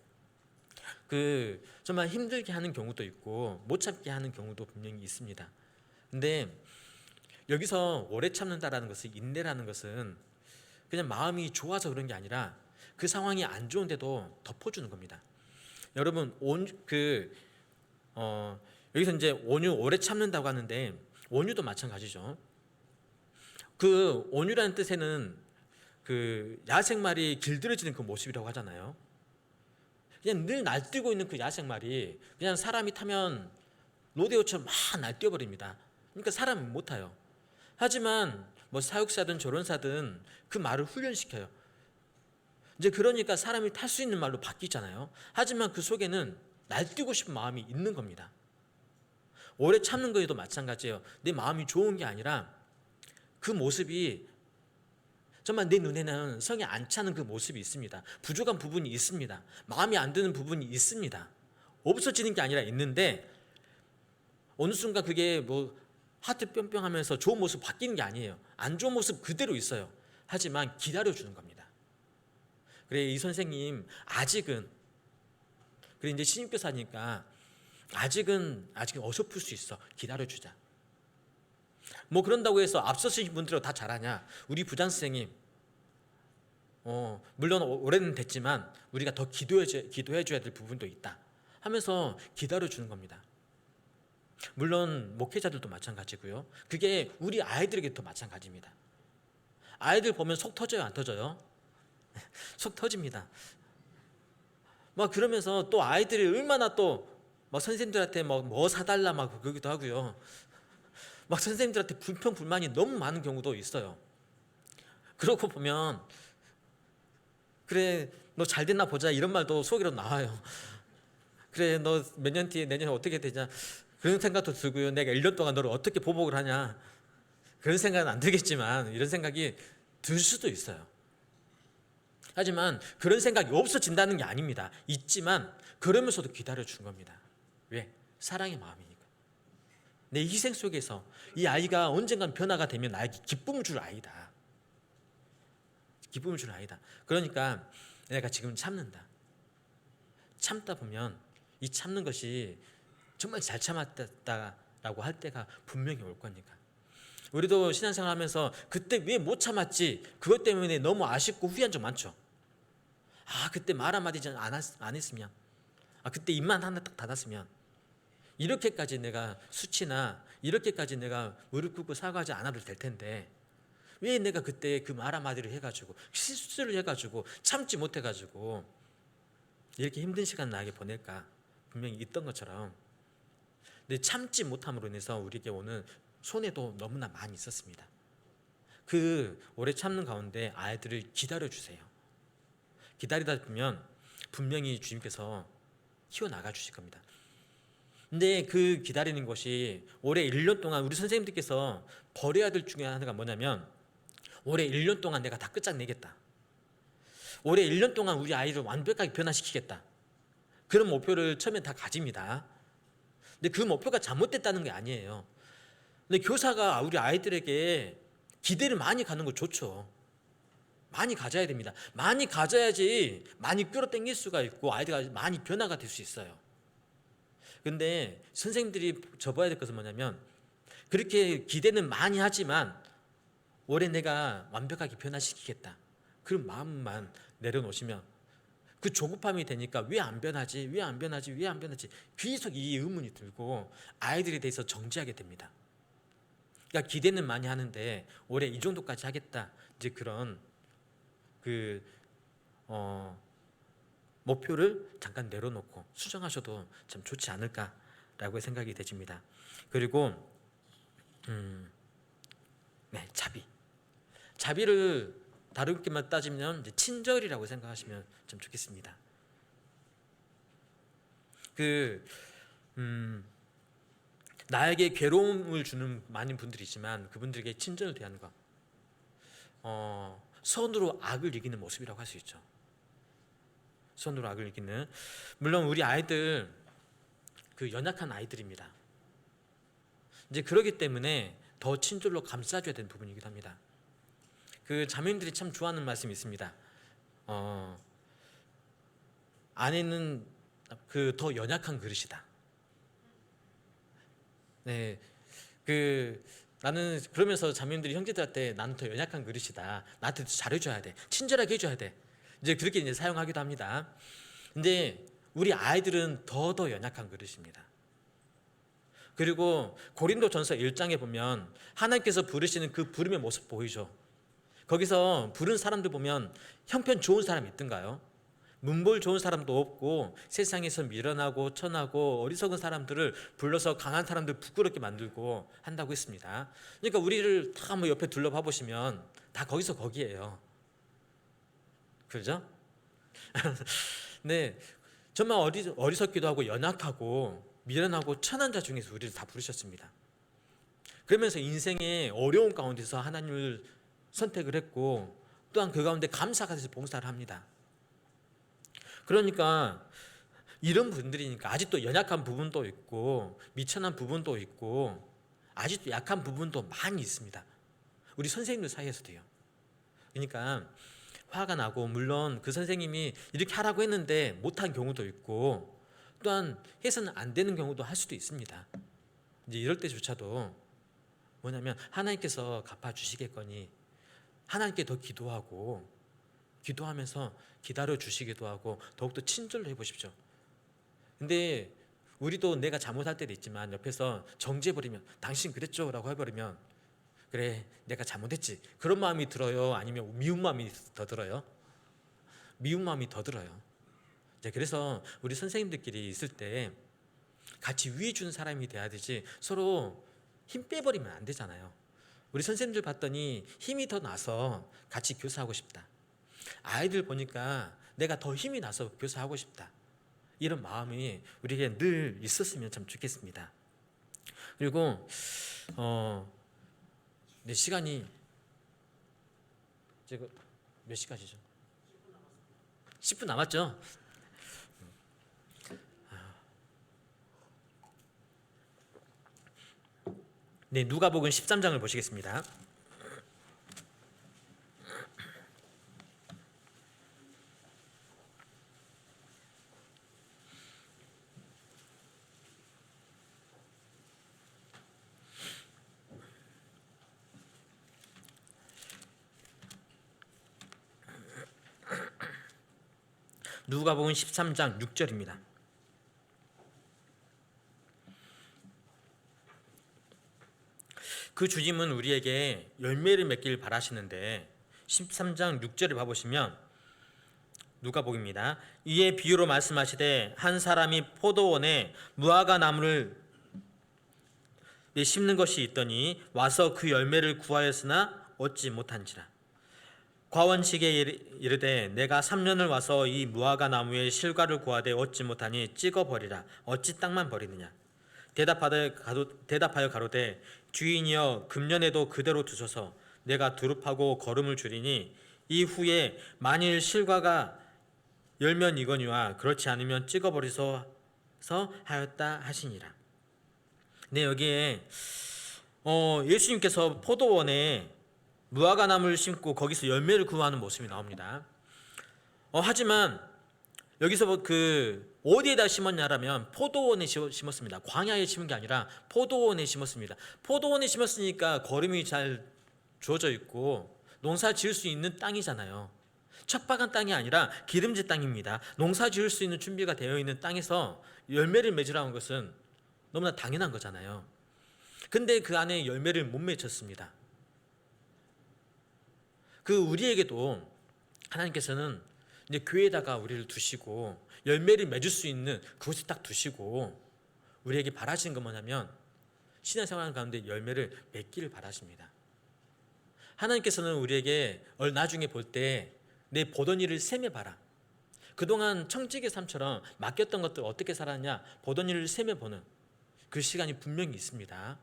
그 정말 힘들게 하는 경우도 있고 못 참게 하는 경우도 분명히 있습니다. 근데 여기서 오래 참는다라는 것은 인내라는 것은 그냥 마음이 좋아서 그런 게 아니라 그 상황이 안 좋은데도 덮어주는 겁니다. 여러분 여기서 이제 온유 오래 참는다고 하는데 온유도 마찬가지죠. 그 온유라는 뜻에는 그 야생말이 길들여지는 그 모습이라고 하잖아요. 그냥 늘 날뛰고 있는 그 야생말이 그냥 사람이 타면 로데오처럼 막 날뛰어버립니다. 그러니까 사람은 못 타요. 하지만 뭐 사육사든 조련사든 그 말을 훈련시켜요. 이제 그러니까 사람이 탈 수 있는 말로 바뀌잖아요. 하지만 그 속에는 날뛰고 싶은 마음이 있는 겁니다. 오래 참는 거에도 마찬가지예요. 내 마음이 좋은 게 아니라 그 모습이 정말 내 눈에는 성에 안 차는 그 모습이 있습니다. 부족한 부분이 있습니다. 마음에 안 드는 부분이 있습니다. 없어지는 게 아니라 있는데 어느 순간 그게 뭐 하트 뿅뿅하면서 좋은 모습 바뀌는 게 아니에요. 안 좋은 모습 그대로 있어요. 하지만 기다려주는 겁니다. 그래 이 선생님 아직은 그래 이제 신입교사니까 아직 어설플 수 있어. 기다려주자. 뭐 그런다고 해서 앞서신 분들은 다 잘하냐? 우리 부장 선생님 물론 오래는 됐지만 우리가 더 기도해줘야 될 부분도 있다 하면서 기다려주는 겁니다. 물론 목회자들도 마찬가지고요. 그게 우리 아이들에게도 마찬가지입니다. 아이들 보면 속 터져요, 안 터져요? 속 터집니다. 막 그러면서 또 아이들이 얼마나 또 막 선생님들한테 뭐 사달라 막 그러기도 하고요. 막 선생님들한테 불평불만이 너무 많은 경우도 있어요. 그러고 보면 그래 너 잘 됐나 보자 이런 말도 속으로 나와요. 그래 너 몇 년 뒤에 내년에 어떻게 되냐 그런 생각도 들고요. 내가 1년 동안 너를 어떻게 보복을 하냐 그런 생각은 안 들겠지만 이런 생각이 들 수도 있어요. 하지만 그런 생각이 없어진다는 게 아닙니다. 있지만 그러면서도 기다려준 겁니다. 왜? 사랑의 마음이니까. 내 희생 속에서 이 아이가 언젠간 변화가 되면 나에게 기쁨을 줄 아이다. 기쁨을 줄 아이다. 그러니까 내가 지금 참는다. 참다 보면 이 참는 것이 정말 잘 참았다라고 할 때가 분명히 올 거니까. 우리도 신앙생활 하면서 그때 왜 못 참았지? 그것 때문에 너무 아쉽고 후회한 적 많죠. 아, 그때 말 한마디 안 했으면, 아, 그때 입만 하나 딱 닫았으면, 이렇게까지 내가 수치나 이렇게까지 내가 무릎 꿇고 사과하지 않아도 될 텐데, 왜 내가 그때 그 말 한마디를 해가지고 실수를 해가지고 참지 못해가지고 이렇게 힘든 시간 나에게 보낼까? 분명히 있던 것처럼. 근데 참지 못함으로 인해서 우리에게 오는 손해도 너무나 많이 있었습니다. 그 오래 참는 가운데 아이들을 기다려 주세요. 기다리다 보면 분명히 주님께서 키워나가 주실 겁니다. 근데 그 기다리는 것이 올해 1년 동안 우리 선생님들께서 버려야 될 중에 하나가 뭐냐면, 올해 1년 동안 내가 다 끝장내겠다, 올해 1년 동안 우리 아이를 완벽하게 변화시키겠다, 그런 목표를 처음에 다 가집니다. 근데 그 목표가 잘못됐다는 게 아니에요. 근데 교사가 우리 아이들에게 기대를 많이 가는 거 좋죠. 많이 가져야 됩니다. 많이 가져야지 많이 끌어당길 수가 있고 아이들이 많이 변화가 될 수 있어요. 근데 선생님들이 접어야 될 것은 뭐냐면, 그렇게 기대는 많이 하지만 올해 내가 완벽하게 변화시키겠다, 그런 마음만 내려놓으시면, 그 조급함이 되니까 왜 안 변하지? 왜 안 변하지? 왜 안 변하지? 계속 이 의문이 들고 아이들에 대해서 정지하게 됩니다. 그러니까 기대는 많이 하는데 올해 이 정도까지 하겠다, 이제 그런 목표를 잠깐 내려놓고 수정하셔도 참 좋지 않을까라고 생각이 되집니다. 그리고 네, 자비를 다르게만 따지면 이제 친절이라고 생각하시면 참 좋겠습니다. 나에게 괴로움을 주는 많은 분들이지만 그분들에게 친절을 대하는 것, 선으로 악을 이기는 모습이라고 할 수 있죠. 선으로 악을 이기는. 물론 우리 아이들 그 연약한 아이들입니다. 이제 그러기 때문에 더 친절로 감싸줘야 되는 부분이기도 합니다. 그 자매님들이 참 좋아하는 말씀이 있습니다. 아내는 그 더 연약한 그릇이다. 네, 나는 그러면서 자매님들이 형제들한테 나는 더 연약한 그릇이다, 나한테 더 잘해줘야 돼, 친절하게 해줘야 돼, 이제 그렇게 이제 사용하기도 합니다. 근데 우리 아이들은 더 연약한 그릇입니다. 그리고 고린도전서 1장에 보면 하나님께서 부르시는 그 부름의 모습 보이죠. 거기서 부른 사람들 보면 형편 좋은 사람이 있던가요? 문볼 좋은 사람도 없고 세상에서 미련하고 천하고 어리석은 사람들을 불러서 강한 사람들 부끄럽게 만들고 한다고 했습니다. 그러니까 우리를 다 뭐 옆에 둘러봐 보시면 다 거기서 거기에요. 그렇죠? 네, 정말 어리석기도 하고 연약하고 미련하고 천한 자 중에서 우리를 다 부르셨습니다. 그러면서 인생의 어려운 가운데서 하나님을 선택을 했고 또한 그 가운데 감사가 돼서 봉사를 합니다. 그러니까 이런 분들이니까 아직도 연약한 부분도 있고 미천한 부분도 있고 아직도 약한 부분도 많이 있습니다. 우리 선생님들 사이에서도요. 그러니까 화가 나고, 물론 그 선생님이 이렇게 하라고 했는데 못한 경우도 있고 또한 해서는 안 되는 경우도 할 수도 있습니다. 이제 이럴 때조차도 뭐냐면 하나님께서 갚아주시겠거니 하나님께 더 기도하면서 기다려 주시기도 하고 더욱더 친절로 해보십시오. 근데 우리도 내가 잘못할 때도 있지만 옆에서 정지해버리면 당신 그랬죠? 라고 해버리면 그래 내가 잘못했지, 그런 마음이 들어요? 아니면 미운 마음이 더 들어요? 미운 마음이 더 들어요. 그래서 우리 선생님들끼리 있을 때 같이 위해 주는 사람이 돼야 되지 서로 힘 빼버리면 안 되잖아요. 우리 선생님들 봤더니 힘이 더 나서 같이 교사하고 싶다, 아이들 보니까 내가 더 힘이 나서 교사하고 싶다, 이런 마음이 우리에게 늘 있었으면 참 좋겠습니다. 그리고 내 시간이 제가 몇 시까지죠? 10분 남았죠? 네, 누가복음 13장을 보시겠습니다. 누가복음 13장 6절입니다. 그 주님은 우리에게 열매를 맺기를 바라시는데 13장 6절을 봐보시면 누가복음입니다. 이에 비유로 말씀하시되 한 사람이 포도원에 무화과 나무를 심는 것이 있더니 와서 그 열매를 구하였으나 얻지 못한지라. 과원식에 이르되 내가 3년을 와서 이 무화과 나무의 실과를 구하되 얻지 못하니 찍어버리라. 어찌 땅만 버리느냐. 대답하여 가로되 주인이여 금년에도 그대로 두소서. 내가 두릅하고 거름을 줄이니 이후에 만일 실과가 열면 이거니와 그렇지 않으면 찍어버리소서 하였다 하시니라. 네, 여기에 예수님께서 포도원에 무화과 나무를 심고 거기서 열매를 구하는 모습이 나옵니다. 하지만 여기서 그 어디에다 심었냐라면 포도원에 심었습니다. 광야에 심은 게 아니라 포도원에 심었습니다. 포도원에 심었으니까 거름이 잘 주어져 있고 농사 지을 수 있는 땅이잖아요. 척박한 땅이 아니라 기름진 땅입니다. 농사 지을 수 있는 준비가 되어 있는 땅에서 열매를 맺으라는 것은 너무나 당연한 거잖아요. 근데 그 안에 열매를 못 맺었습니다. 그 우리에게도 하나님께서는 이제 교회에다가 우리를 두시고 열매를 맺을 수 있는 그곳에 딱 두시고 우리에게 바라시는 건 뭐냐면 신앙생활 가운데 열매를 맺기를 바라십니다. 하나님께서는 우리에게 나중에 볼 때 내 보던 일을 셈해봐라. 그동안 청지기 삶처럼 맡겼던 것들 어떻게 살았냐 보던 일을 셈해보는 그 시간이 분명히 있습니다.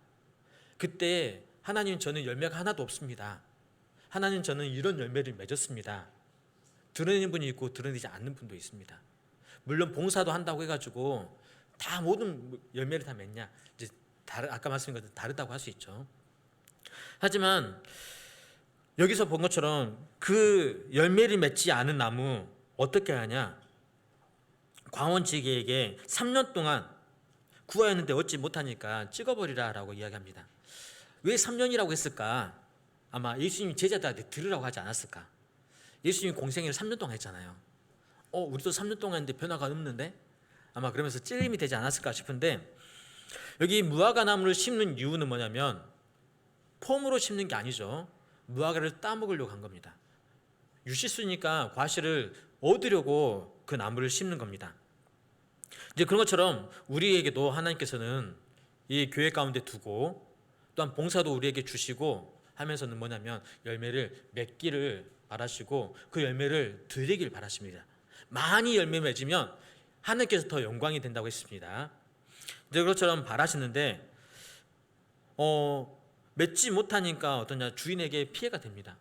그때 하나님 저는 열매가 하나도 없습니다. 하나님 저는 이런 열매를 맺었습니다. 드러내는 분이 있고 드러내지 않는 분도 있습니다. 물론 봉사도 한다고 해가지고 다 모든 열매를 다 맺냐 이제 아까 말씀드린 것도 다르다고 할 수 있죠. 하지만 여기서 본 것처럼 그 열매를 맺지 않은 나무 어떻게 하냐? 광원지기에게 3년 동안 구하였는데 얻지 못하니까 찍어버리라라고 이야기합니다. 왜 3년이라고 했을까? 아마 예수님이 제자들한테 들으라고 하지 않았을까? 예수님이 공생애를 3년 동안 했잖아요. 우리도 3년 동안 했는데 변화가 없는데? 아마 그러면서 찔림이 되지 않았을까 싶은데 여기 무화과 나무를 심는 이유는 뭐냐면 폼으로 심는 게 아니죠. 무화과를 따먹으려고 한 겁니다. 유실수니까 과실을 얻으려고 그 나무를 심는 겁니다. 이제 그런 것처럼 우리에게도 하나님께서는 이 교회 가운데 두고 또한 봉사도 우리에게 주시고 하면서는 뭐냐면 열매를 맺기를 바라시고 그 열매를 드리길 바라십니다. 많이 열매 맺으면 하나님께서 더 영광이 된다고 했습니다. 이제 그것처럼 바라시는데 맺지 못하니까 어떠냐 주인에게 피해가 됩니다.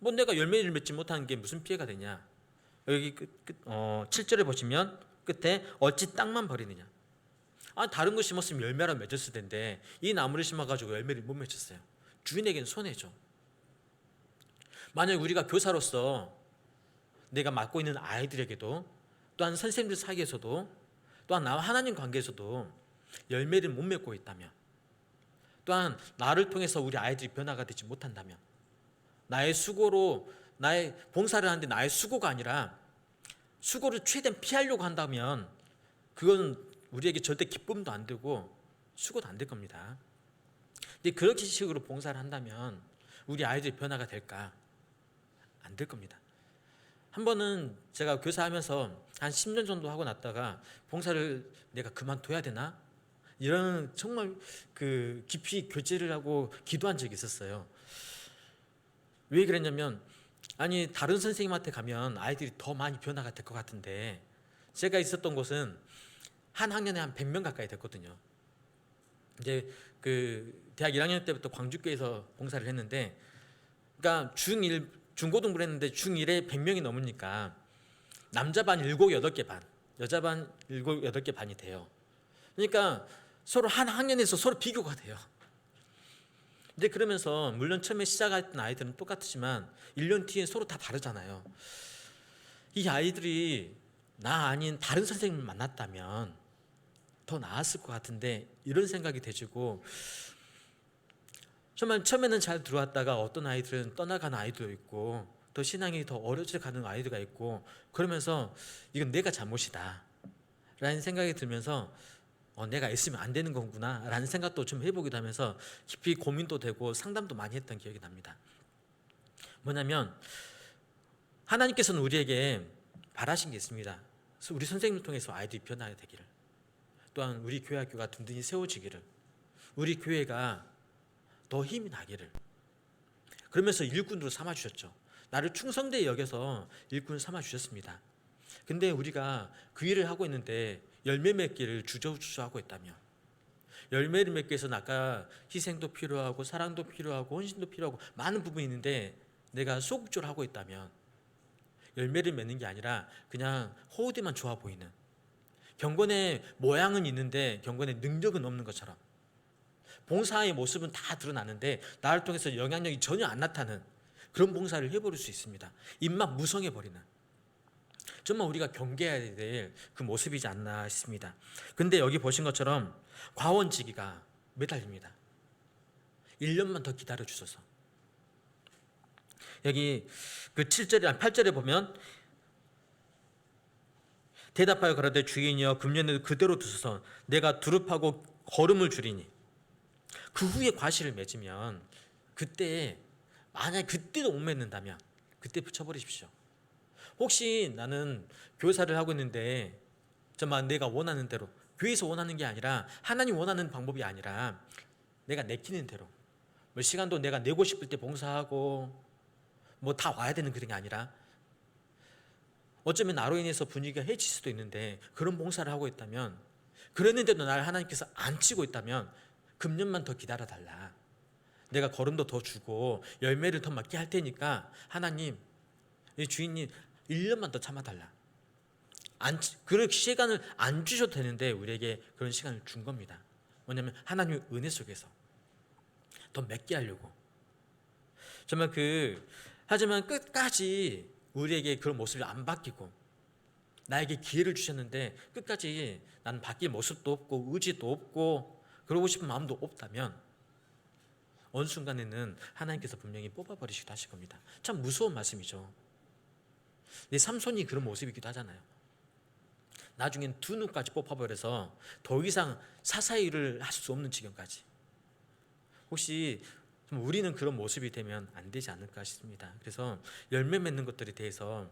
뭐 내가 열매를 맺지 못하는 게 무슨 피해가 되냐. 여기 7절에 보시면 끝에 어찌 땅만 버리느냐. 다른 거 심었으면 열매라 맺었을 텐데 이 나무를 심어가지고 열매를 못 맺었어요. 주인에게는 손해죠. 만약 우리가 교사로서 내가 맡고 있는 아이들에게도 또한 선생님들 사이에서도 또한 나와 하나님 관계에서도 열매를 못 맺고 있다면 또한 나를 통해서 우리 아이들이 변화가 되지 못한다면 나의 수고로 나의 봉사를 하는데 나의 수고가 아니라 수고를 최대한 피하려고 한다면 그건 우리에게 절대 기쁨도 안 되고 수고도 안 될 겁니다. 근데 그렇게 식으로 봉사를 한다면 우리 아이들이 변화가 될까? 안 될 겁니다. 한 번은 제가 교사하면서 한 10년 정도 하고 났다가 봉사를 내가 그만둬야 되나? 이런 정말 그 깊이 교제를 하고 기도한 적이 있었어요. 왜 그랬냐면 다른 선생님한테 가면 아이들이 더 많이 변화가 될 것 같은데 제가 있었던 곳은 한 학년에 한 100명 가까이 됐거든요. 이제 그 대학 1학년 때부터 광주교회에서 봉사를 했는데 그러니까 중고등부를 했는데 중1에 100명이 넘으니까 남자 반 7, 8개 반, 여자 반 7, 8개 반이 돼요. 그러니까 서로 한 학년에서 서로 비교가 돼요. 이제 그러면서 물론 처음에 시작했던 아이들은 똑같지만 1년 뒤에 서로 다 다르잖아요. 이 아이들이 나 아닌 다른 선생님을 만났다면 더 나았을 것 같은데 이런 생각이 되지고 정말 처음에는 잘 들어왔다가 어떤 아이들은 떠나가는 아이도 있고 더 신앙이 더 어려져 가는 아이들가 있고, 그러면서 이건 내가 잘못이다 라는 생각이 들면서 내가 애쓰면 안 되는 거구나 라는 생각도 좀 해보기도 하면서 깊이 고민도 되고 상담도 많이 했던 기억이 납니다. 뭐냐면 하나님께서는 우리에게 바라신 게 있습니다. 우리 선생님을 통해서 아이들이 변화가 되기를, 또한 우리 교회 학교가 든든히 세워지기를, 우리 교회가 더 힘이 나기를, 그러면서 일꾼으로 삼아주셨죠. 나를 충성되게 여겨서 일꾼을 삼아주셨습니다. 근데 우리가 그 일을 하고 있는데 열매 맺기를 주저주저하고 있다면, 열매를 맺기 위해서는 아까 희생도 필요하고 사랑도 필요하고 헌신도 필요하고 많은 부분이 있는데 내가 소극적으로 하고 있다면 열매를 맺는 게 아니라 그냥 호흡에만 좋아 보이는, 경건의 모양은 있는데 경건의 능력은 없는 것처럼, 봉사의 모습은 다 드러나는데 나를 통해서 영향력이 전혀 안 나타나는 그런 봉사를 해버릴 수 있습니다. 입맛 무성해버리는, 정말 우리가 경계해야 될 그 모습이지 않나 싶습니다. 근데 여기 보신 것처럼 과원지기가 매달립니다. 1년만 더 기다려 주소서. 여기 그 7절에 8절에 보면 대답하여 가라되 주인이여 금년에도 그대로 두소서 내가 두릅하고 거름을 줄이니. 그 후에 과실을 맺으면 그때, 만약에 그때도 못 맺는다면 그때 붙여버리십시오. 혹시 나는 교사를 하고 있는데 정말 내가 원하는 대로, 교회에서 원하는 게 아니라 하나님 원하는 방법이 아니라 내가 내키는 대로, 뭐 시간도 내가 내고 싶을 때 봉사하고 뭐 다 와야 되는 그런 게 아니라, 어쩌면 나로 인해서 분위기가 해칠 수도 있는데 그런 봉사를 하고 있다면, 그랬는데도 나를 하나님께서 안 치고 있다면 금년만 더 기다려달라, 내가 거름도 더 주고 열매를 더 많게 할 테니까 하나님, 이 주인님 1년만 더 참아달라. 그런 시간을 안 주셔도 되는데 우리에게 그런 시간을 준 겁니다. 뭐냐면 하나님의 은혜 속에서 더 맺게 하려고. 정말 하지만 끝까지 우리에게 그런 모습이 안 바뀌고 나에게 기회를 주셨는데 끝까지 나는 바뀔 모습도 없고 의지도 없고 그러고 싶은 마음도 없다면 어느 순간에는 하나님께서 분명히 뽑아버리시기도 하실 겁니다. 참 무서운 말씀이죠. 내 삼손이 그런 모습이기도 하잖아요. 나중엔 두 눈까지 뽑아버려서 더 이상 사사의 일을 할 수 없는 지경까지. 혹시 우리는 그런 모습이 되면 안 되지 않을까 싶습니다. 그래서 열매 맺는 것들에 대해서,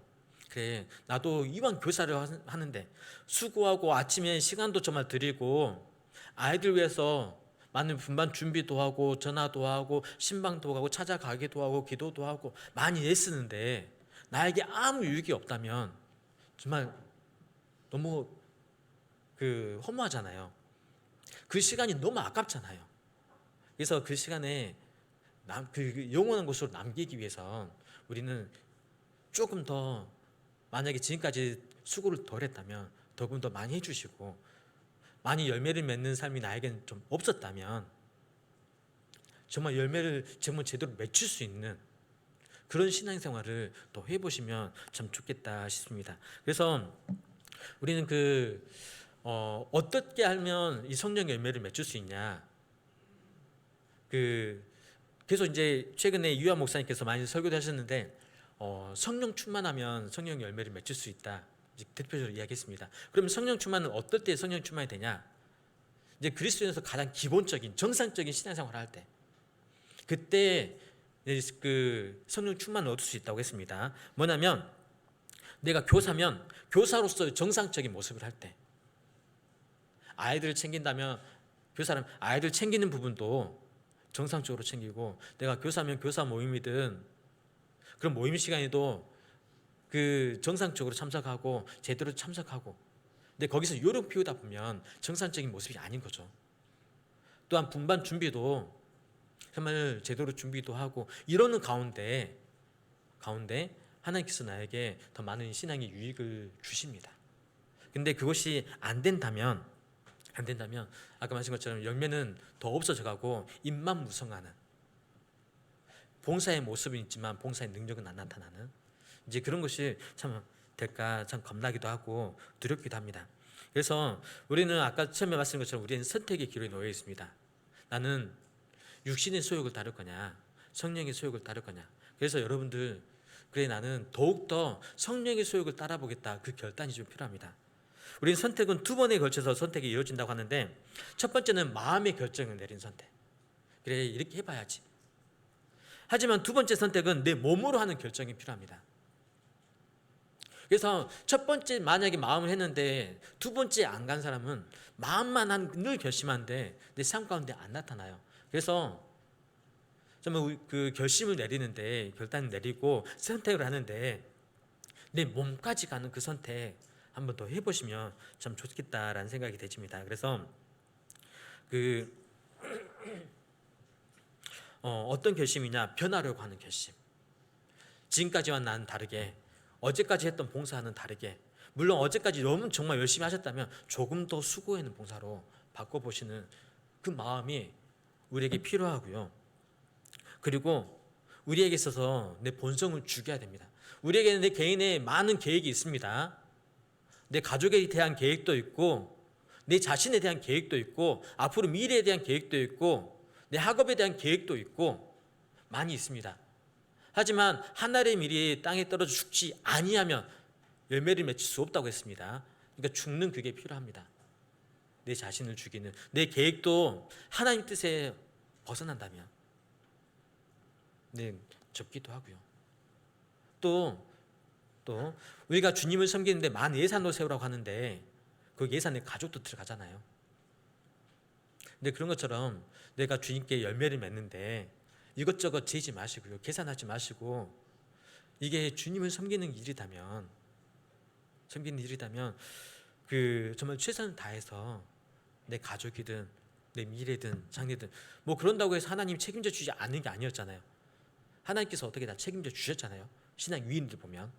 그래 나도 이왕 교사를 하는데 수고하고 아침에 시간도 정말 드리고 아이들 위해서 많은 분반 준비도 하고 전화도 하고 신방도 하고 찾아가기도 하고 기도도 하고 많이 애쓰는데 나에게 아무 유익이 없다면 정말 너무 허무하잖아요. 그 시간이 너무 아깝잖아요. 그래서 그 시간에 영원한 곳으로 남기기 위해서 우리는 조금 더, 만약에 지금까지 수고를 덜 했다면 조금 더 많이 해주시고, 많이 열매를 맺는 삶이 나에게는 좀 없었다면 정말 열매를 정말 제대로 맺힐 수 있는 그런 신앙생활을 또 해보시면 참 좋겠다 싶습니다. 그래서 우리는 어떻게 하면 이 성령 열매를 맺을 수 있냐, 계속 이제 최근에 유한 목사님께서 많이 설교도 하셨는데 성령 충만하면 성령 열매를 맺을 수 있다, 이제 대표적으로 이야기했습니다. 그러면 성령 충만은 어떨 때 성령 충만이 되냐? 이제 그리스도인에서 가장 기본적인 정상적인 신앙생활을 할 때, 그때 성령 충만을 얻을 수 있다고 했습니다. 뭐냐면 내가 교사면 교사로서 정상적인 모습을 할 때, 아이들을 챙긴다면 교사는 아이들 챙기는 부분도 정상적으로 챙기고, 내가 교사면 교사 모임이든 그런 모임 시간에도 정상적으로 참석하고 제대로 참석하고, 근데 거기서 요령 피우다 보면 정상적인 모습이 아닌 거죠. 또한 분반 준비도 정말 제대로 준비도 하고 이러는 가운데 하나님께서 나에게 더 많은 신앙의 유익을 주십니다. 근데 그것이 안 된다면 아까 말씀 것처럼 열매는 더 없어져 가고 입만 무성하는, 봉사의 모습은 있지만 봉사의 능력은 안 나타나는, 이제 그런 것이 참 될까 참 겁나기도 하고 두렵기도 합니다. 그래서 우리는 아까 처음에 말씀드린 것처럼 우리는 선택의 기로에 놓여 있습니다. 나는 육신의 소욕을 따를 거냐, 성령의 소욕을 따를 거냐. 그래서 여러분들 그래 나는 더욱더 성령의 소욕을 따라보겠다. 그 결단이 좀 필요합니다. 우리는 선택은 두 번에 걸쳐서 선택이 이루어진다고 하는데 첫 번째는 마음의 결정을 내린 선택. 그래 이렇게 해봐야지. 하지만 두 번째 선택은 내 몸으로 하는 결정이 필요합니다. 그래서 첫 번째 만약에 마음을 했는데 두 번째 안 간 사람은 마음만 늘 결심하는데 내 삶 가운데 안 나타나요. 그래서 정말 그 결심을 내리는데 결단을 내리고 선택을 하는데 내 몸까지 가는 그 선택 한번 더 해보시면 참 좋겠다라는 생각이 되집니다. 그래서 어떤 결심이냐? 변하려고 하는 결심. 지금까지와 나는 다르게, 어제까지 했던 봉사와는 다르게, 물론 어제까지 너무 정말 열심히 하셨다면 조금 더 수고하는 봉사로 바꿔보시는 그 마음이 우리에게 필요하고요. 그리고 우리에게 있어서 내 본성을 죽여야 됩니다. 우리에게는 내 개인의 많은 계획이 있습니다. 내 가족에 대한 계획도 있고, 내 자신에 대한 계획도 있고, 앞으로 미래에 대한 계획도 있고, 내 학업에 대한 계획도 있고 많이 있습니다. 하지만 하늘의 밀이 땅에 떨어져 죽지 아니하면 열매를 맺을 수 없다고 했습니다. 그러니까 죽는 그게 필요합니다. 내 자신을 죽이는 내 계획도 하나님 뜻에 벗어난다면 접기도 하고요. 또 우리가 주님을 섬기는데 많은 예산을 세우라고 하는데 그 예산에 가족도 들어가잖아요. 근데 그런 것처럼 내가 주님께 열매를 맺는데 이것저것 재지 마시고요. 계산하지 마시고 이게 주님을 섬기는 일이라면 그 정말 최선을 다해서 내 가족이든 내 미래든 장래든 뭐 그런다고 해서 하나님 책임져 주지 않는 게 아니었잖아요. 하나님께서 어떻게 다 책임져 주셨잖아요. 신앙 위인들 보면.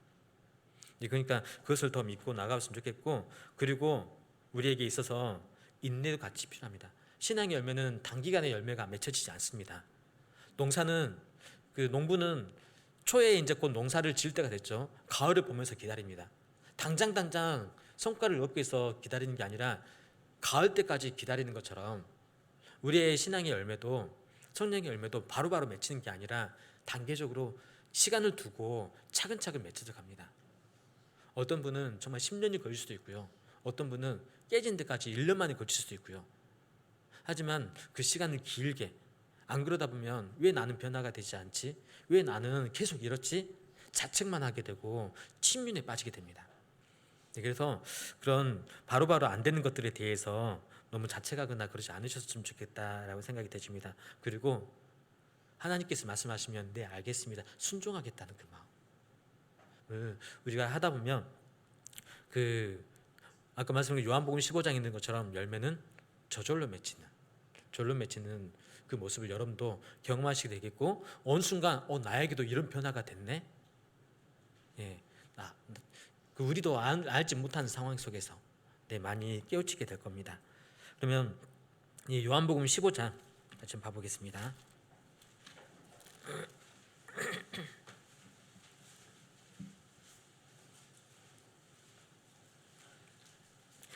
그러니까 그것을 더 믿고 나가봤으면 좋겠고, 그리고 우리에게 있어서 인내도 같이 필요합니다. 신앙의 열매는 단기간에 열매가 맺혀지지 않습니다. 농부는 초에 이제 곧 농사를 지을 때가 됐죠. 가을을 보면서 기다립니다. 당장 성과를 얻기 위해서 기다리는 게 아니라 가을 때까지 기다리는 것처럼 우리의 신앙의 열매도 성령의 열매도 바로바로 맺히는 게 아니라 단계적으로 시간을 두고 차근차근 맺혀져 갑니다. 어떤 분은 정말 10년이 걸릴 수도 있고요. 어떤 분은 깨진 데까지 1년 만에 걸칠 수도 있고요. 하지만 그 시간을 길게 안 그러다 보면 왜 나는 변화가 되지 않지? 왜 나는 계속 이렇지? 자책만 하게 되고 침륜에 빠지게 됩니다. 그래서 그런 바로바로 안 되는 것들에 대해서 너무 자책하거나 그러지 않으셨으면 좋겠다라고 생각이 되십니다. 그리고 하나님께서 말씀하시면 네 알겠습니다. 순종하겠다는 그 마음. 우리가 하다 보면 아까 말씀드린 요한복음 15장에 있는 것처럼 열매는 저절로 맺히는 그 모습을 여러분도 경험하시게 되겠고 어느 순간 나에게도 이런 변화가 됐네. 우리도 알지 못하는 상황 속에서 많이 깨우치게 될 겁니다. 그러면 이 요한복음 15장 같이 봐보겠습니다.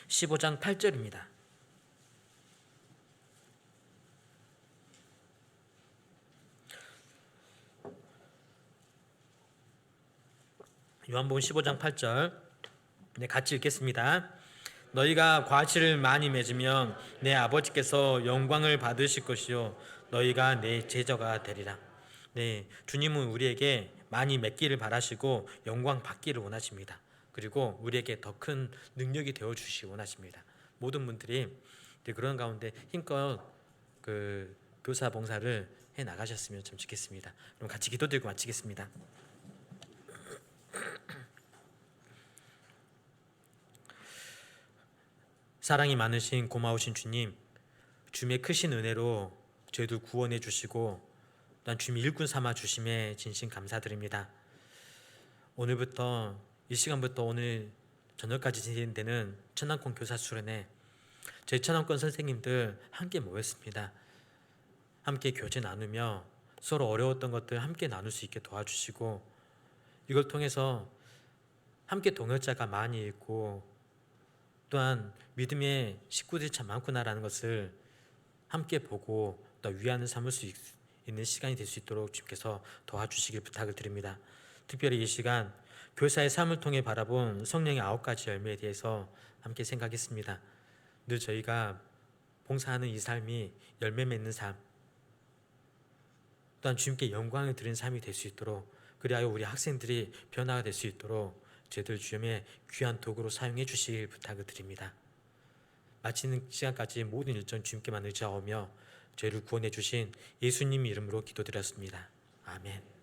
15장 8절입니다. 요한복음 15장 8절 같이 읽겠습니다. 너희가 과실을 많이 맺으면 내 아버지께서 영광을 받으실 것이요 너희가 내 제자가 되리라. 주님은 우리에게 많이 맺기를 바라시고 영광 받기를 원하십니다. 그리고 우리에게 더 큰 능력이 되어 주시기 원하십니다. 모든 분들이 그런 가운데 힘껏 교사 봉사를 해 나가셨으면 참 좋겠습니다. 그럼 같이 기도드리고 마치겠습니다. 사랑이 많으신 고마우신 주님, 주님의 크신 은혜로 저희들 구원해 주시고 또한 주님 일꾼 삼아 주심에 진심 감사드립니다. 오늘부터 이 시간부터 오늘 저녁까지 진행되는 천안권 교사 수련회 저희 천안권 선생님들 함께 모였습니다. 함께 교제 나누며 서로 어려웠던 것들 함께 나눌 수 있게 도와주시고 이걸 통해서 함께 동역자가 많이 있고 또한 믿음의 식구들이 참 많구나라는 것을 함께 보고 또 위안을 삼을 수 있는 시간이 될 수 있도록 주님께서 도와주시길 부탁을 드립니다. 특별히 이 시간 교사의 삶을 통해 바라본 성령의 9가지 열매에 대해서 함께 생각했습니다. 늘 저희가 봉사하는 이 삶이 열매 맺는 삶, 또한 주님께 영광을 드리는 삶이 될 수 있도록, 그리하여 우리 학생들이 변화가 될 수 있도록 저희들 주님의 귀한 도구로 사용해 주시길 부탁을 드립니다. 마치는 시간까지 모든 일정 주님께만 의지하며 저희를 구원해 주신 예수님 이름으로 기도드렸습니다. 아멘.